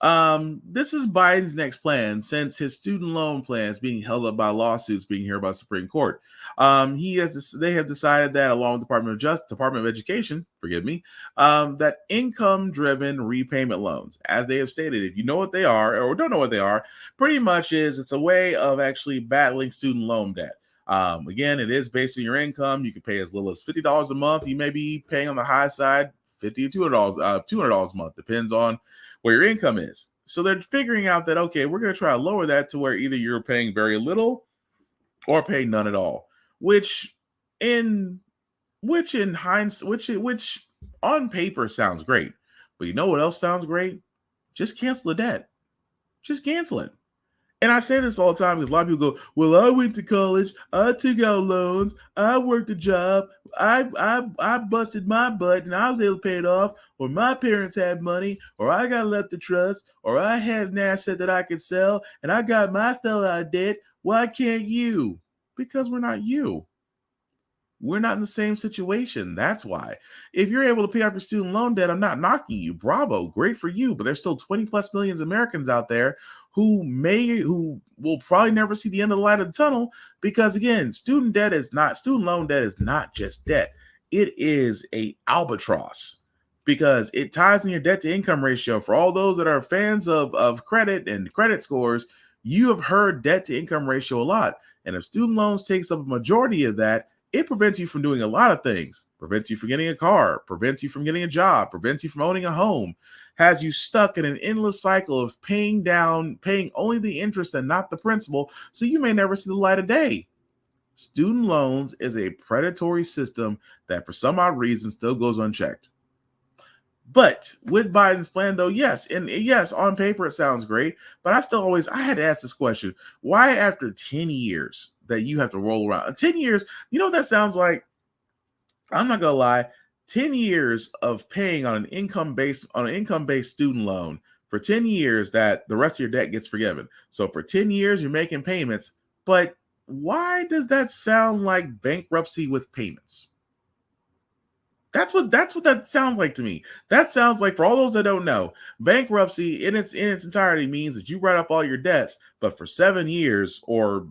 Speaker 2: this is Biden's next plan, since his student loan plan is being held up by lawsuits being heard by the Supreme Court. They have decided that, along with the Department of Education, that income-driven repayment loans, as they have stated, if you know what they are or don't know what they are, pretty much it's a way of actually battling student loan debt. Again, it is based on your income. You can pay as little as $50 a month. You may be paying on the high side $50 to $200 a month, depends on where your income is. So they're figuring out that, okay, we're going to try to lower that to where either you're paying very little or pay none at all, which on paper sounds great. But you know what else sounds great? Just cancel the debt. Just cancel it. And I say this all the time because a lot of people go, well, I went to college, I took out loans, I worked a job, I busted my butt and I was able to pay it off, or my parents had money, or I got left to trust, or I had an asset that I could sell and I got myself out of debt. Why can't you? Because we're not you. We're not in the same situation. That's why. If you're able to pay off your student loan debt, I'm not knocking you. Bravo, great for you. But there's still 20 plus million Americans out there who will probably never see the end of the light of the tunnel, because again, student loan debt is not just debt. It is a albatross, because it ties in your debt to income ratio. For all those that are fans of credit and credit scores, you have heard debt to income ratio a lot. And if student loans takes up a majority of that, it prevents you from doing a lot of things. Prevents you from getting a car, prevents you from getting a job, prevents you from owning a home, has you stuck in an endless cycle of paying only the interest and not the principal, so you may never see the light of day. Student loans is a predatory system that for some odd reason still goes unchecked. But with Biden's plan, though, yes, on paper it sounds great, but I had to ask this question: why, after 10 years that you have to roll around. 10 years, you know what that sounds like? I'm not gonna lie. 10 years of paying on an income-based student loan for 10 years that the rest of your debt gets forgiven. So for 10 years, you're making payments, but why does that sound like bankruptcy with payments? That's what that sounds like to me. That sounds like, for all those that don't know, bankruptcy in its entirety means that you write off all your debts, but for 7 years or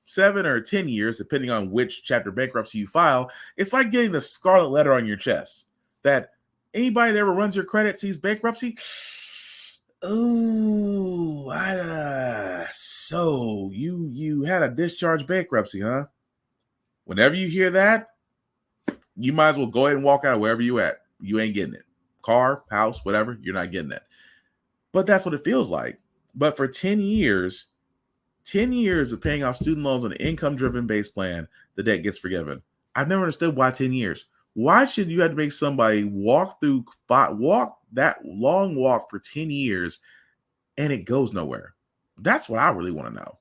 Speaker 2: 7 or 10 years, depending on which chapter bankruptcy you file, it's like getting the scarlet letter on your chest that anybody that ever runs your credit sees bankruptcy. Oh, so you had a discharge bankruptcy, huh? Whenever you hear that, you might as well go ahead and walk out wherever you at. You ain't getting it. Car, house, whatever, you're not getting it. But that's what it feels like. But for 10 years of paying off student loans on an income-driven base plan, the debt gets forgiven. I've never understood why 10 years. Why should you have to make somebody walk that long walk for 10 years and it goes nowhere? That's what I really want to know.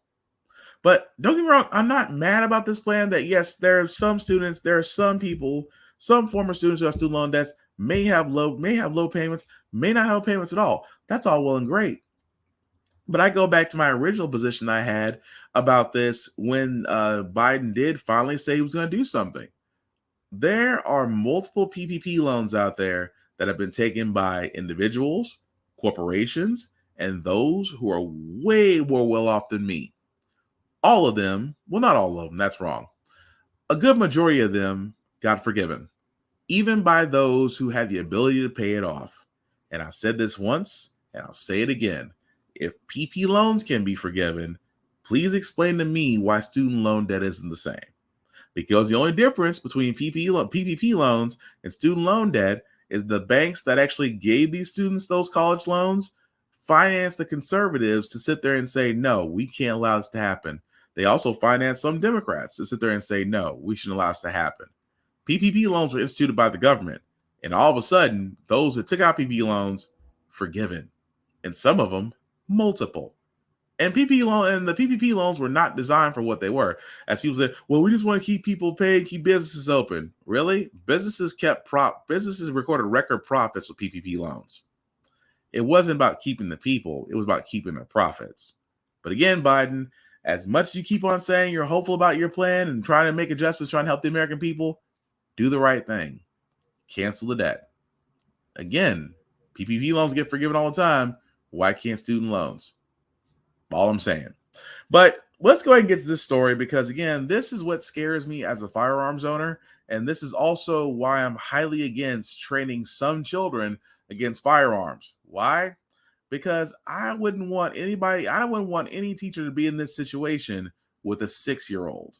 Speaker 2: But don't get me wrong, I'm not mad about this plan. That yes, there are some students, there are some people, some former students who have student loan debts may have low payments, may not have payments at all. That's all well and great. But I go back to my original position I had about this when Biden did finally say he was going to do something. There are multiple PPP loans out there that have been taken by individuals, corporations, and those who are way more well off than me. All of them, well, not all of them, that's wrong. A good majority of them got forgiven, even by those who had the ability to pay it off. And I said this once, and I'll say it again. If PP loans can be forgiven, please explain to me why student loan debt isn't the same. Because the only difference between PPP loans and student loan debt is the banks that actually gave these students those college loans finance the conservatives to sit there and say, no, we can't allow this to happen. They also finance some Democrats to sit there and say, no, we shouldn't allow this to happen. PPP loans were instituted by the government. And all of a sudden, those that took out PPP loans, forgiven. And some of them, multiple. And the PPP loans were not designed for what they were. As people said, well, we just want to keep people paid, keep businesses open. Really? Businesses recorded record profits with PPP loans. It wasn't about keeping the people. It was about keeping their profits. But again, Biden, as much as you keep on saying you're hopeful about your plan and trying to make adjustments, trying to help the American people, do the right thing. Cancel the debt. Again, PPP loans get forgiven all the time. Why can't student loans? All I'm saying. But let's go ahead and get to this story because, again, this is what scares me as a firearms owner. And this is also why I'm highly against training some children against firearms. Why? Because I wouldn't want any teacher to be in this situation with a 6-year-old.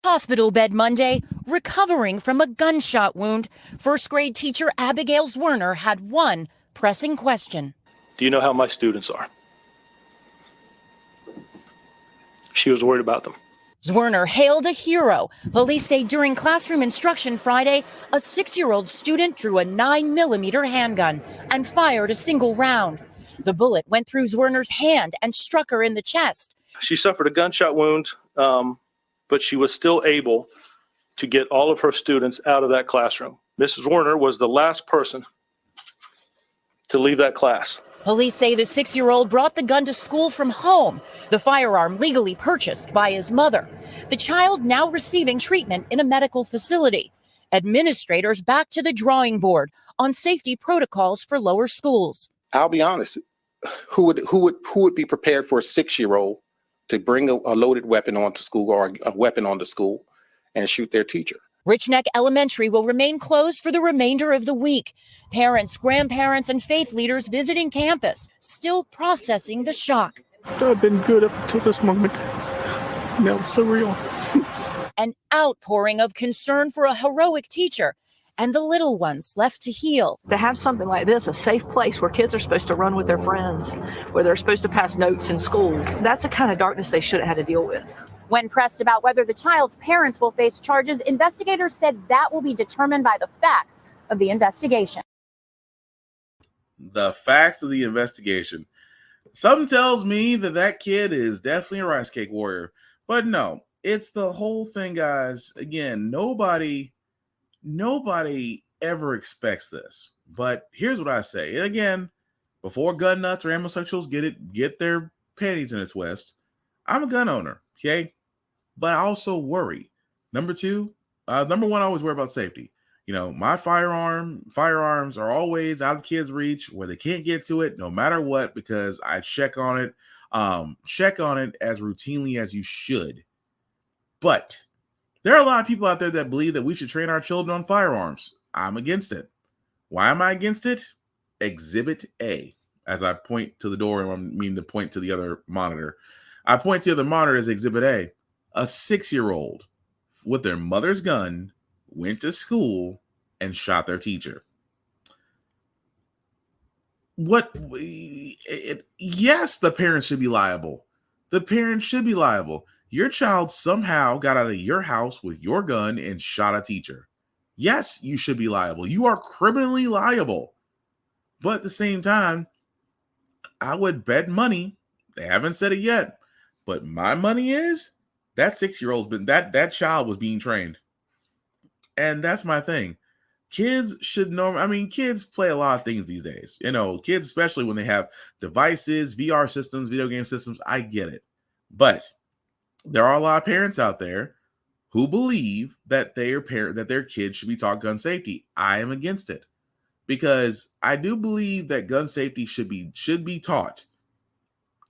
Speaker 16: Hospital bed Monday, recovering from a gunshot wound. First grade teacher Abigail Zwerner had one pressing question.
Speaker 17: Do you know how my students are? She was worried about them.
Speaker 16: Zwerner hailed a hero. Police say during classroom instruction Friday, a 6-year-old student drew a 9mm handgun and fired a single round. The bullet went through Zwerner's hand and struck her in the chest.
Speaker 17: She suffered a gunshot wound, but she was still able to get all of her students out of that classroom. Mrs. Zwerner was the last person to leave that class.
Speaker 16: Police say the 6-year-old brought the gun to school from home, the firearm legally purchased by his mother. The child now receiving treatment in a medical facility. Administrators back to the drawing board on safety protocols for lower schools.
Speaker 18: I'll be honest, who would be prepared for a 6-year-old to bring a loaded weapon onto school or a weapon onto school and shoot their teacher?
Speaker 16: Rich Neck Elementary will remain closed for the remainder of the week. Parents, grandparents, and faith leaders visiting campus, still processing the shock.
Speaker 17: I've been good up until this moment. Now it's surreal.
Speaker 16: An outpouring of concern for a heroic teacher and the little ones left to heal.
Speaker 19: To have something like this, a safe place where kids are supposed to run with their friends, where they're supposed to pass notes in school, that's the kind of darkness they should have had to deal with.
Speaker 20: When pressed about whether the child's parents will face charges, investigators said that will be determined by the facts of the investigation.
Speaker 2: The facts of the investigation. Something tells me that kid is definitely a rice cake warrior. But no, it's the whole thing, guys. Again, nobody ever expects this. But here's what I say. And again, before gun nuts or homosexuals get their panties in a twist, I'm a gun owner, okay? But I also worry. Number one, I always worry about safety. You know, my firearms are always out of kids' reach where they can't get to it no matter what, because I check on it as routinely as you should. But there are a lot of people out there that believe that we should train our children on firearms. I'm against it. Why am I against it? Exhibit A, as I point to the door and I mean to point to the other monitor. I point to the other monitor as Exhibit A. A 6-year-old with their mother's gun went to school and shot their teacher. Yes, the parents should be liable. The parents should be liable. Your child somehow got out of your house with your gun and shot a teacher. Yes, you should be liable. You are criminally liable. But at the same time, I would bet money, they haven't said it yet, but my money is that 6-year-old's been that child was being trained. And that's my thing. Kids should know. I mean, kids play a lot of things these days. You know, kids, especially when they have devices, VR systems, video game systems. I get it. But there are a lot of parents out there who believe that their kids should be taught gun safety. I am against it, because I do believe that gun safety should be taught,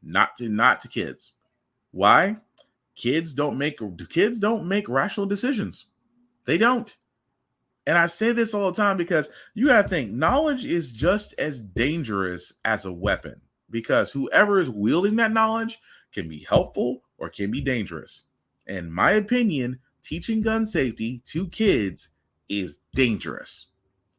Speaker 2: not to kids. Why? Kids don't make rational decisions. They don't. And I say this all the time because you got to think knowledge is just as dangerous as a weapon, because whoever is wielding that knowledge can be helpful or can be dangerous. In my opinion, teaching gun safety to kids is dangerous.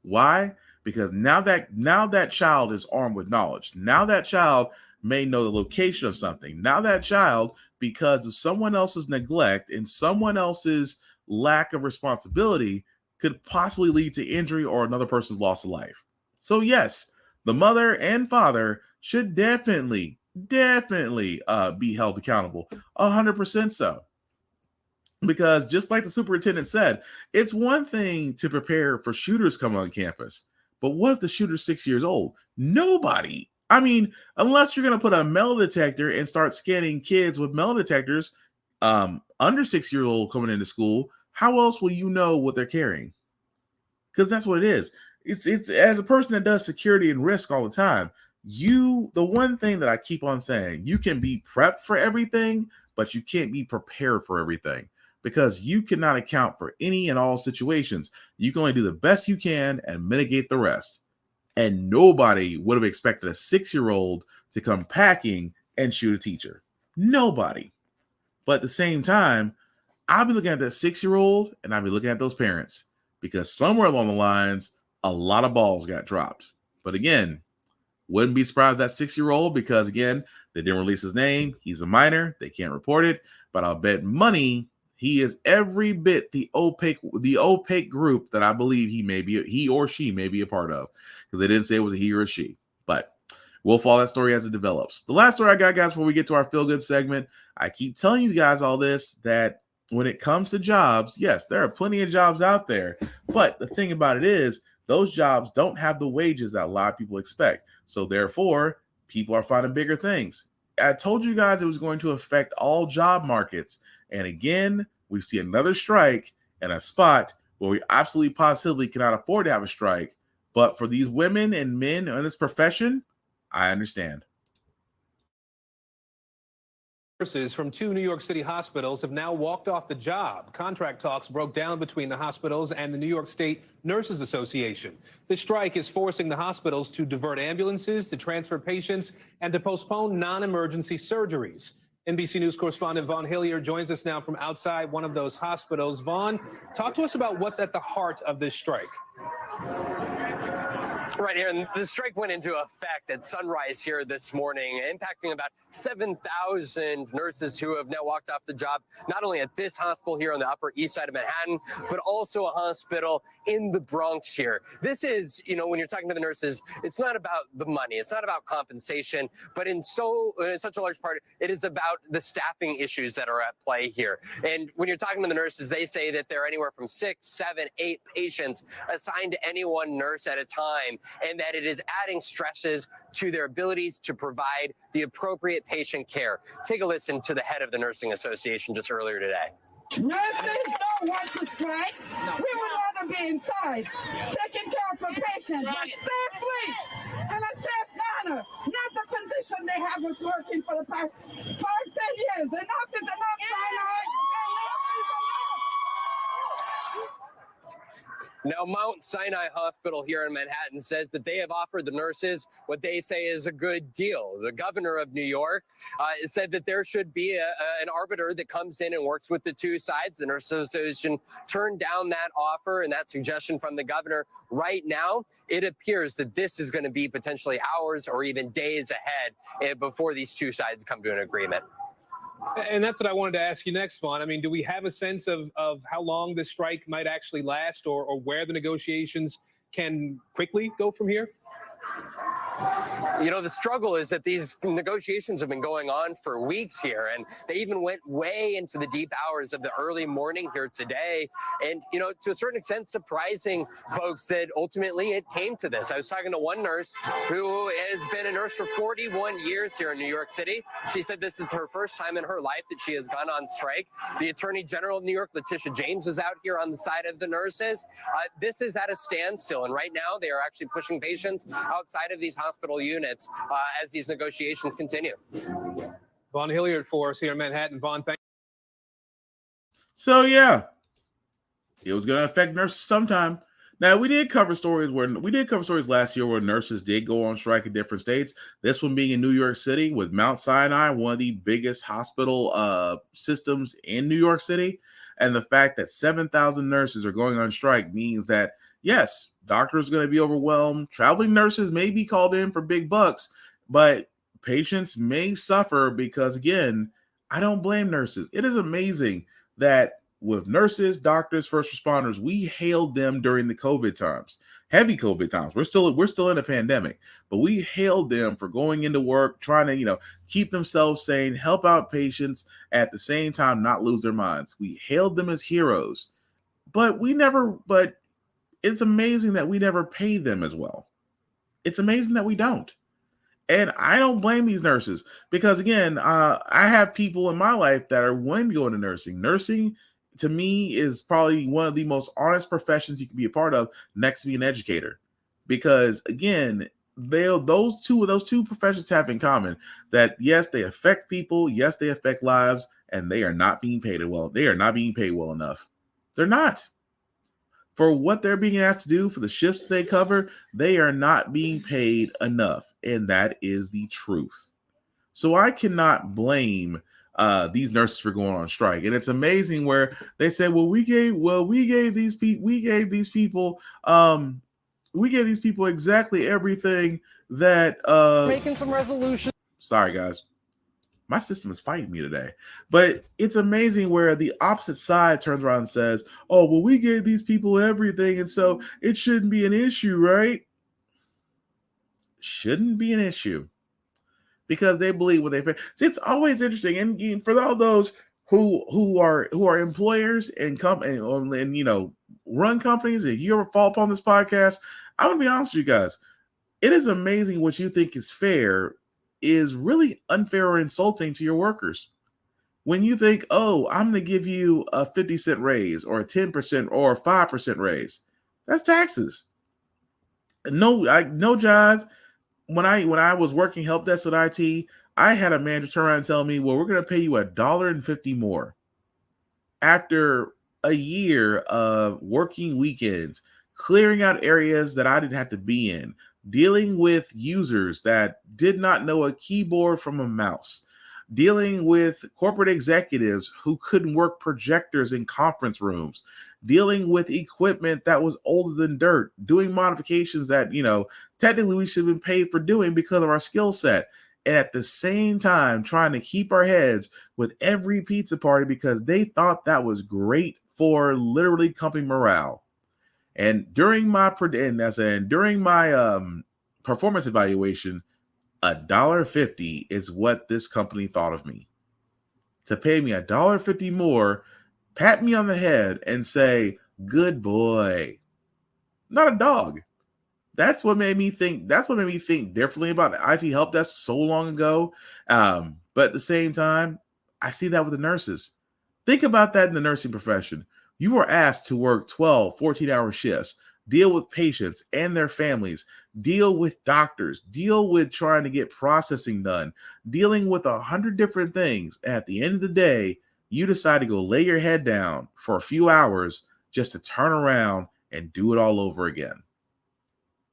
Speaker 2: Why? Because now that child is armed with knowledge. Now that child may know the location of something. Now that child, because of someone else's neglect and someone else's lack of responsibility, could possibly lead to injury or another person's loss of life. So yes, the mother and father should definitely be held accountable, 100% so. Because just like the superintendent said, it's one thing to prepare for shooters coming on campus, but what if the shooter's 6 years old? Nobody. I mean, unless you're going to put a metal detector and start scanning kids with metal detectors under 6-year-old coming into school, how else will you know what they're carrying? Because that's what it is. It's as a person that does security and risk all the time, the one thing that I keep on saying, you can be prepped for everything, but you can't be prepared for everything, because you cannot account for any and all situations. You can only do the best you can and mitigate the rest. And nobody would have expected a 6-year-old to come packing and shoot a teacher. Nobody. But at the same time, I'll be looking at that 6-year-old and I'll be looking at those parents, because somewhere along the lines, a lot of balls got dropped. But again, wouldn't be surprised that 6-year-old, because again, they didn't release his name. He's a minor. They can't report it. But I'll bet money he is every bit the opaque group that I believe he or she may be a part of, because they didn't say it was a he or a she. But we'll follow that story as it develops. The last story I got, guys, before we get to our feel good segment, I keep telling you guys all this, that when it comes to jobs, yes, there are plenty of jobs out there, but the thing about it is those jobs don't have the wages that a lot of people expect. So therefore, people are finding bigger things. I told you guys it was going to affect all job markets. And again, we see another strike in a spot where we absolutely positively cannot afford to have a strike. But for these women and men in this profession, I understand.
Speaker 21: Nurses from 2 New York City hospitals have now walked off the job. Contract talks broke down between the hospitals and the New York State Nurses Association. The strike is forcing the hospitals to divert ambulances, to transfer patients, and to postpone non-emergency surgeries. NBC News correspondent Vaughn Hillier joins us now from outside one of those hospitals. Vaughn, talk to us about what's at the heart of this strike.
Speaker 22: Right here, and the strike went into effect at sunrise here this morning, impacting about
Speaker 1: 7,000 nurses who have now walked off the job, not only at this hospital here on the Upper East Side of Manhattan, but also a hospital in the Bronx here. This is, when you're talking to the nurses, it's not about the money, it's not about compensation, but in such a large part, it is about the staffing issues that are at play here. And when you're talking to the nurses, they say that there are anywhere from 6, 7, 8 patients assigned to any one nurse at a time, and that it is adding stresses to their abilities to provide the appropriate patient care. Take a listen to the head of the Nursing Association just earlier today.
Speaker 22: Nurses don't want to strike. No. We would rather be inside, taking care of the patient, but safely, in a safe manner, not the condition they have us working for the past 5, 10 years. Enough is enough, Sinai.
Speaker 1: Now, Mount Sinai Hospital here in Manhattan says that they have offered the nurses what they say is a good deal. The governor of New York said that there should be an arbiter that comes in and works with the two sides. The Nurses Association turned down that offer and that suggestion from the governor. Right now, it appears that this is going to be potentially hours or even days ahead before these two sides come to an agreement.
Speaker 21: And that's what I wanted to ask you next, Vaughn. I mean, do we have a sense of how long this strike might actually last, or where the negotiations can quickly go from here?
Speaker 1: The struggle is that these negotiations have been going on for weeks here, and they even went way into the deep hours of the early morning here today. And, to a certain extent, surprising folks that ultimately it came to this. I was talking to one nurse who has been a nurse for 41 years here in New York City. She said this is her first time in her life that she has gone on strike. The Attorney General of New York, Letitia James, was out here on the side of the nurses. This is at a standstill, and right now they are actually pushing patients outside of these hospital units as these negotiations continue.
Speaker 21: Vaughn Hilliard for us here in Manhattan. Vaughn, thank you.
Speaker 2: So, yeah, it was going to affect nurses sometime. Now, we did cover stories last year where nurses did go on strike in different states. This one being in New York City with Mount Sinai, one of the biggest hospital systems in New York City. And the fact that 7,000 nurses are going on strike means that, yes, doctors are going to be overwhelmed. Traveling nurses may be called in for big bucks, but patients may suffer because, again, I don't blame nurses. It is amazing that with nurses, doctors, first responders, we hailed them during the COVID times, heavy COVID times. We're still in a pandemic, but we hailed them for going into work, trying to, keep themselves sane, help out patients, at the same time not lose their minds. We hailed them as heroes, but it's amazing that we never pay them as well. It's amazing that we don't. And I don't blame these nurses because, again, I have people in my life that are wanting to go into nursing. Nursing, to me, is probably one of the most honest professions you can be a part of, next to be an educator. Because, again, those two professions have in common that, yes, they affect people, yes, they affect lives, and they are not being paid well. They are not being paid well enough. They're not. For what they're being asked to do, for the shifts they cover, they are not being paid enough. And that is the truth. So I cannot blame these nurses for going on strike. And it's amazing where they say, we gave these people exactly everything that
Speaker 5: Making some resolution.
Speaker 2: Sorry, guys. My system is fighting me today. But it's amazing where the opposite side turns around and says, oh, well, we gave these people everything, and so it shouldn't be an issue, right? Shouldn't be an issue. Because they believe what they feel. See, it's always interesting. And for all those who are employers and run companies, if you ever fall upon this podcast, I'm gonna be honest with you guys. It is amazing what you think is fair is really unfair or insulting to your workers. When you think, oh, I'm going to give you a 50-cent raise or a 10% or a 5% raise, that's taxes. No jive. When I was working help desk at IT, I had a manager turn around and tell me, well, we're going to pay you $1.50 more. After a year of working weekends, clearing out areas that I didn't have to be in, dealing with users that did not know a keyboard from a mouse, dealing with corporate executives who couldn't work projectors in conference rooms, dealing with equipment that was older than dirt, doing modifications that, technically we should have been paid for doing because of our skill set. and at the same time trying to keep our heads with every pizza party because they thought that was great for literally company morale. And during my performance evaluation, $1.50 is what this company thought of me. To pay me $1.50 more, pat me on the head, and say, "Good boy." Not a dog. That's what made me think. That's what made me think differently about the IT help desk so long ago. But at the same time, I see that with the nurses. Think about that in the nursing profession. You are asked to work 12, 14-hour shifts, deal with patients and their families, deal with doctors, deal with trying to get processing done, dealing with 100 different things. And at the end of the day, you decide to go lay your head down for a few hours just to turn around and do it all over again.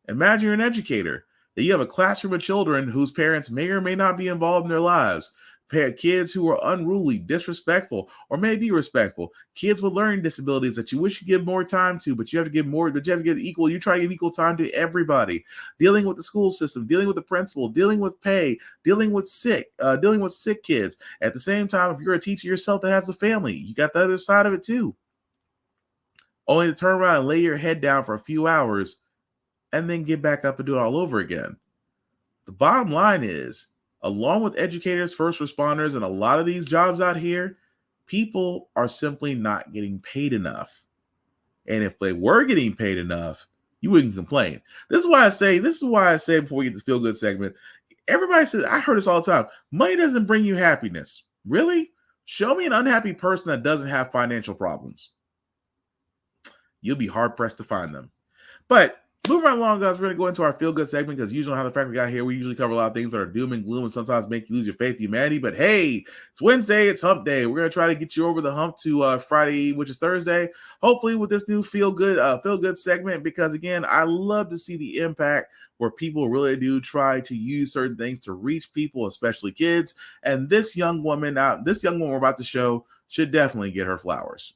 Speaker 2: Imagine you're an educator, that you have a classroom of children whose parents may or may not be involved in their lives, kids who are unruly, disrespectful, or maybe respectful, kids with learning disabilities that you wish you give more time to, but you have to give more, but you have to give equal, you try to give equal time to everybody, dealing with the school system, dealing with the principal, dealing with pay, dealing with sick kids. At the same time, if you're a teacher yourself that has a family, you got the other side of it too. Only to turn around and lay your head down for a few hours and then get back up and do it all over again. The bottom line is, along with educators, first responders, and a lot of these jobs out here, people are simply not getting paid enough. And if they were getting paid enough, you wouldn't complain. This is why I say before we get the feel good segment, everybody says, I heard this all the time, money doesn't bring you happiness. Really? Show me an unhappy person that doesn't have financial problems. You'll be hard pressed to find them. But moving right along, guys, we're going to go into our feel-good segment because usually how the fact we got here, we usually cover a lot of things that are doom and gloom and sometimes make you lose your faith in humanity. But hey, it's Wednesday, it's hump day. We're going to try to get you over the hump to Friday, which is Thursday, hopefully with this new feel-good segment, because again, I love to see the impact where people really do try to use certain things to reach people, especially kids. And this young woman we're about to show should definitely get her flowers.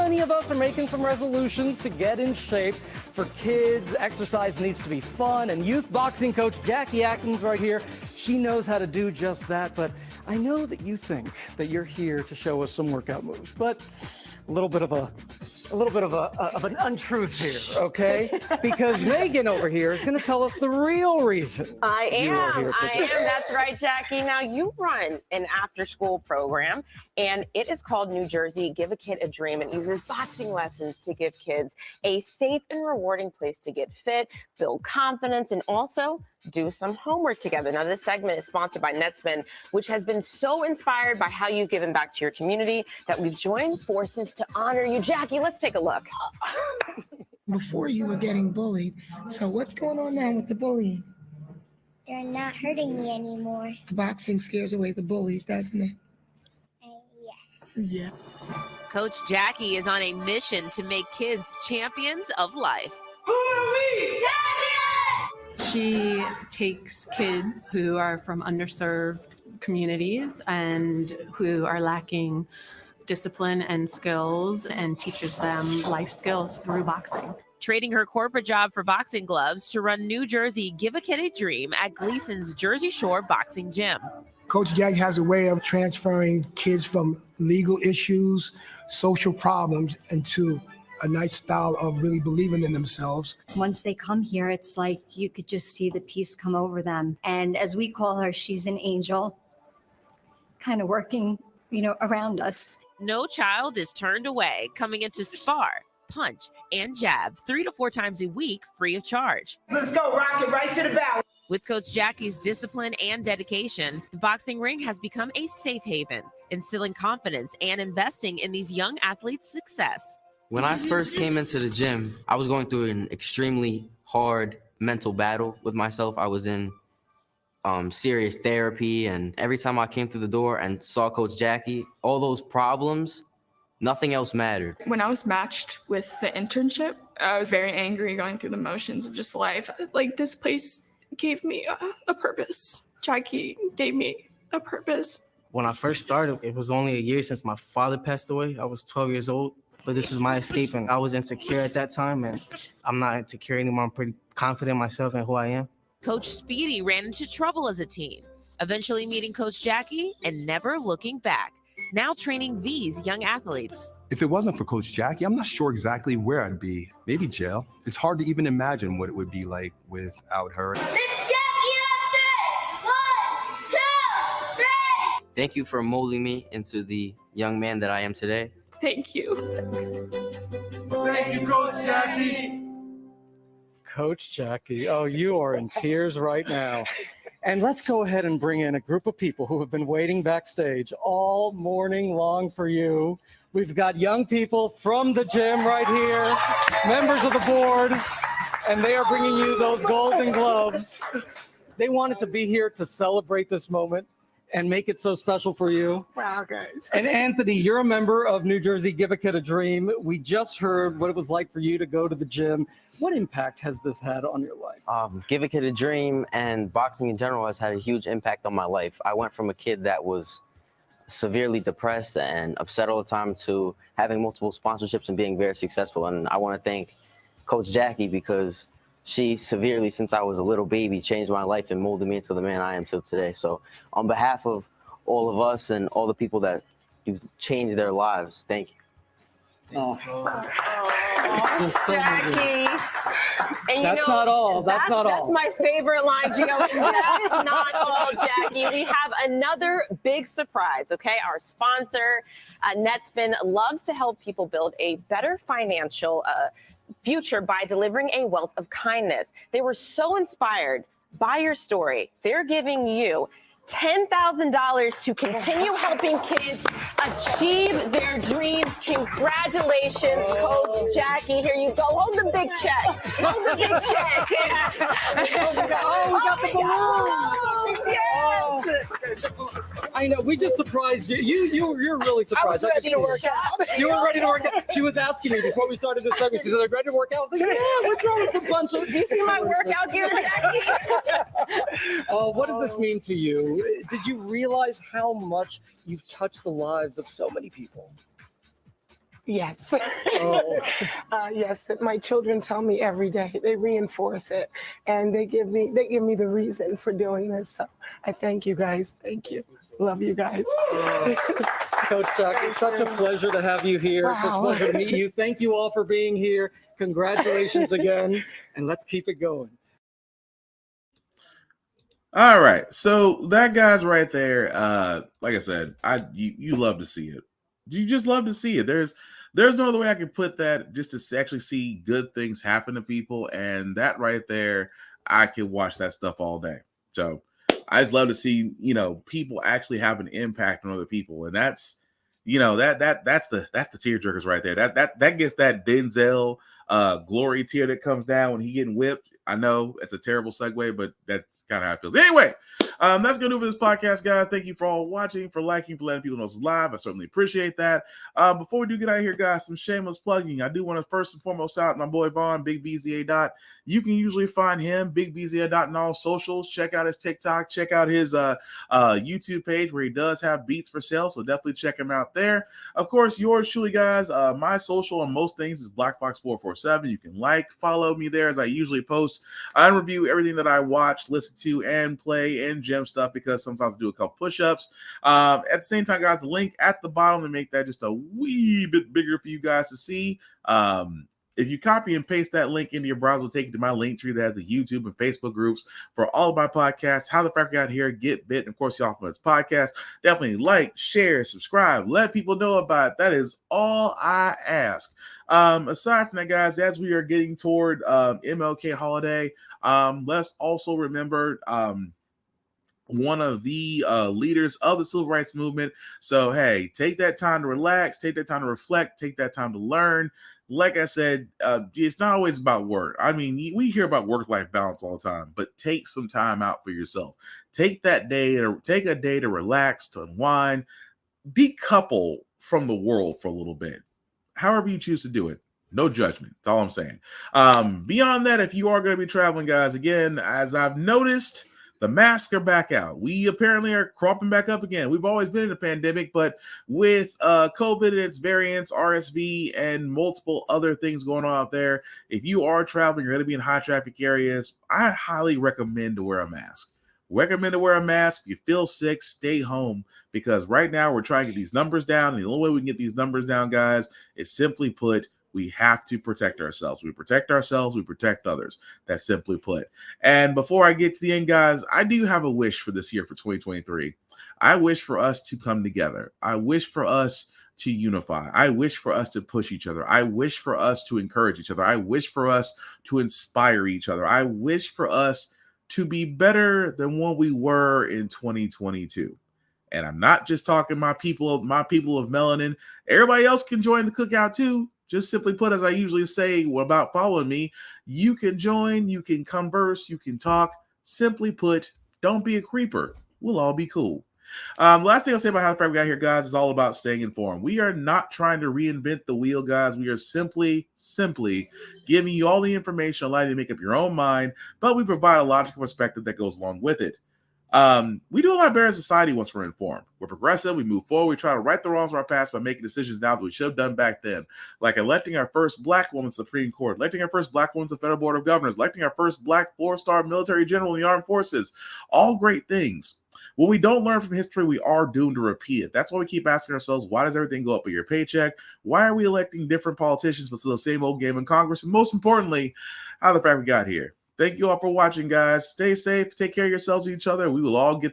Speaker 3: Many of us are making some resolutions to get in shape. For kids, exercise needs to be fun, and youth boxing coach Jackie Atkins right here, she knows how to do just that. But I know that you think that you're here to show us some workout moves, but a little bit of an untruth here, okay? Because Megan over here is going to tell us the real reason.
Speaker 4: I am. That's right, Jackie. Now, you run an after-school program, and it is called New Jersey Give a Kid a Dream. It uses boxing lessons to give kids a safe and rewarding place to get fit, build confidence, and also do some homework together. Now, this segment is sponsored by Netspin, which has been so inspired by how you've given back to your community that we've joined forces to honor you. Jackie, let's take a look.
Speaker 23: Before you were getting bullied. So what's going on now with the bullying?
Speaker 24: They're not hurting me anymore.
Speaker 23: Boxing scares away the bullies, doesn't it?
Speaker 24: Yes.
Speaker 23: Yeah.
Speaker 25: Coach Jackie is on a mission to make kids champions of life.
Speaker 23: Who are we?
Speaker 26: She takes kids who are from underserved communities and who are lacking discipline and skills and teaches them life skills through boxing.
Speaker 25: Trading her corporate job for boxing gloves to run New Jersey Give a Kid a Dream at Gleason's Jersey Shore Boxing Gym.
Speaker 23: Coach Jackie has a way of transferring kids from legal issues, social problems, into a nice style of really believing in themselves.
Speaker 27: Once they come here, it's like you could just see the peace come over them. And as we call her, she's an angel, kind of working, around us.
Speaker 25: No child is turned away, coming into spar, punch, and jab 3 to 4 times a week free of charge.
Speaker 23: Let's go, rock it right to the bow.
Speaker 25: With Coach Jackie's discipline and dedication, the boxing ring has become a safe haven, instilling confidence and investing in these young athletes' success.
Speaker 28: When I first came into the gym, I was going through an extremely hard mental battle with myself. I was in serious therapy, and every time I came through the door and saw Coach Jackie, all those problems, nothing else mattered.
Speaker 29: When I was matched with the internship, I was very angry going through the motions of just life. Like, this place gave me a purpose. Jackie gave me a purpose.
Speaker 30: When I first started, it was only a year since my father passed away. I was 12 years old. But this was my escape, and I was insecure at that time, and I'm not insecure anymore. I'm pretty confident in myself and who I am.
Speaker 25: Coach Speedy ran into trouble as a teen, eventually meeting Coach Jackie and never looking back, now training these young athletes.
Speaker 6: If it wasn't for Coach Jackie, I'm not sure exactly where I'd be. Maybe jail. It's hard to even imagine what it would be like without her.
Speaker 28: Thank you for molding me into the young man that I am today.
Speaker 29: Thank you.
Speaker 6: Thank you, Coach Jackie.
Speaker 3: Coach Jackie, oh, you are in tears right now. And let's go ahead and bring in a group of people who have been waiting backstage all morning long for you. We've got young people from the gym right here, members of the board, and they are bringing you those golden gloves. They wanted to be here to celebrate this moment and make it so special for you.
Speaker 22: Wow, guys.
Speaker 3: And Anthony, you're a member of New Jersey Give a Kid a Dream. We just heard what it was like for you to go to the gym. What impact has this had on your life?
Speaker 28: Give a Kid a Dream and boxing in general has had a huge impact on my life. I went from a kid that was severely depressed and upset all the time to having multiple sponsorships and being very successful. And I want to thank Coach Jackie because she severely, since I was a little baby, changed my life and molded me into the man I am till today. So on behalf of all of us and all the people that you've changed their lives, thank you.
Speaker 4: Jackie. And
Speaker 3: That's not all. That's not all.
Speaker 4: That's my favorite line, Gio. That's not all, Jackie. We have another big surprise, okay? Our sponsor, Netspin, loves to help people build a better financial future by delivering a wealth of kindness. They were so inspired by your story. They're giving you $10,000 to continue helping kids achieve their dreams. Congratulations, Coach Jackie. Here you go. Hold the big check. Hold the big check.
Speaker 3: We got the balloon.
Speaker 4: Yes.
Speaker 3: I know. We just surprised you. You're really surprised.
Speaker 22: I was ready to work out.
Speaker 3: You were ready to work out. She was asking me before we started this segment. She said, "Are you ready to work out?" I was like, "Yeah, we're throwing some punches."
Speaker 4: Do you see my workout gear, Jackie?
Speaker 3: What does this mean to you? Did you realize how much you've touched the lives of so many people?
Speaker 22: Yes.
Speaker 3: Oh.
Speaker 22: Yes, that my children tell me every day. They reinforce it, and they give me the reason for doing this. So I thank you guys. Thank you. Love you guys.
Speaker 3: Coach Jackie, such a pleasure to have you here.
Speaker 22: Wow.
Speaker 3: Such a pleasure to meet you. Thank you all for being here. Congratulations again, and let's keep it going.
Speaker 2: All right, so that guy's right there. Like I said, you love to see it. You just love to see it. There's no other way I can put that, just to actually see good things happen to people, and that right there, I can watch that stuff all day. So I just love to see people actually have an impact on other people, and that's that's the tearjerkers right there. That gets that Denzel glory tear that comes down when he getting whipped. I know it's a terrible segue, but that's kind of how it feels. Anyway, that's going to do for this podcast, guys. Thank you for all watching, for liking, for letting people know it's live. I certainly appreciate that. Before we do get out of here, guys, some shameless plugging. I do want to first and foremost shout out my boy Vaughn, Big VZA Dot. You can usually find him, Big VZA Dot, in all socials. Check out his TikTok. Check out his YouTube page where he does have beats for sale. So definitely check him out there. Of course, yours truly, guys. My social on most things is BlackFox447. You can follow me there as I usually post. I review everything that I watch, listen to, and play and gem stuff because sometimes I do a couple push-ups. At the same time, guys, the link at the bottom to make that just a wee bit bigger for you guys to see. If you copy and paste that link into your browser, it'll take you to my link tree that has the YouTube and Facebook groups for all of my podcasts, How the Frack Got Here, Get Bit, and of course, the Offense Podcast. Definitely like, share, subscribe, let people know about it. That is all I ask. Aside from that, guys, as we are getting toward MLK holiday, let's also remember one of the leaders of the civil rights movement. So, hey, take that time to relax, take that time to reflect, take that time to learn. Like I said, it's not always about work. I mean, we hear about work-life balance all the time, but take some time out for yourself. Take a day to relax, to unwind, decouple from the world for a little bit. However you choose to do it. No judgment. That's all I'm saying. Beyond that, if you are going to be traveling, guys, again, as I've noticed, The masks are back out. We apparently are cropping back up again. We've always been in a pandemic, but with COVID and its variants, RSV, and multiple other things going on out there, if you are traveling, you're going to be in high traffic areas, I highly recommend to wear a mask. Recommend to wear a mask. If you feel sick, stay home, because right now we're trying to get these numbers down. And the only way we can get these numbers down, guys, is simply put, we have to protect ourselves. We protect ourselves, we protect others. That's simply put. And before I get to the end, guys, I do have a wish for this year, for 2023. I wish for us to come together. I wish for us to unify. I wish for us to push each other. I wish for us to encourage each other. I wish for us to inspire each other. I wish for us to be better than what we were in 2022. And I'm not just talking my people of melanin. Everybody else can join the cookout too. Just simply put, as I usually say about following me, you can join, you can converse, you can talk. Simply put, don't be a creeper. We'll all be cool. Last thing I'll say about how Frack we got here, guys, is all about staying informed. We are not trying to reinvent the wheel, guys. We are simply giving you all the information, allowing you to make up your own mind, but we provide a logical perspective that goes along with it. We do a lot better as a society once we're informed. We're progressive, we move forward, we try to right the wrongs of our past by making decisions now that we should have done back then. Like electing our first black woman Supreme Court, electing our first black woman to the Federal Board of Governors, electing our first black 4-star military general in the armed forces. All great things. When we don't learn from history, we are doomed to repeat it. That's why we keep asking ourselves, why does everything go up with your paycheck? Why are we electing different politicians but still the same old game in Congress? And most importantly, how the Frack we got here. Thank you all for watching, guys. Stay safe, take care of yourselves and each other. We will all get through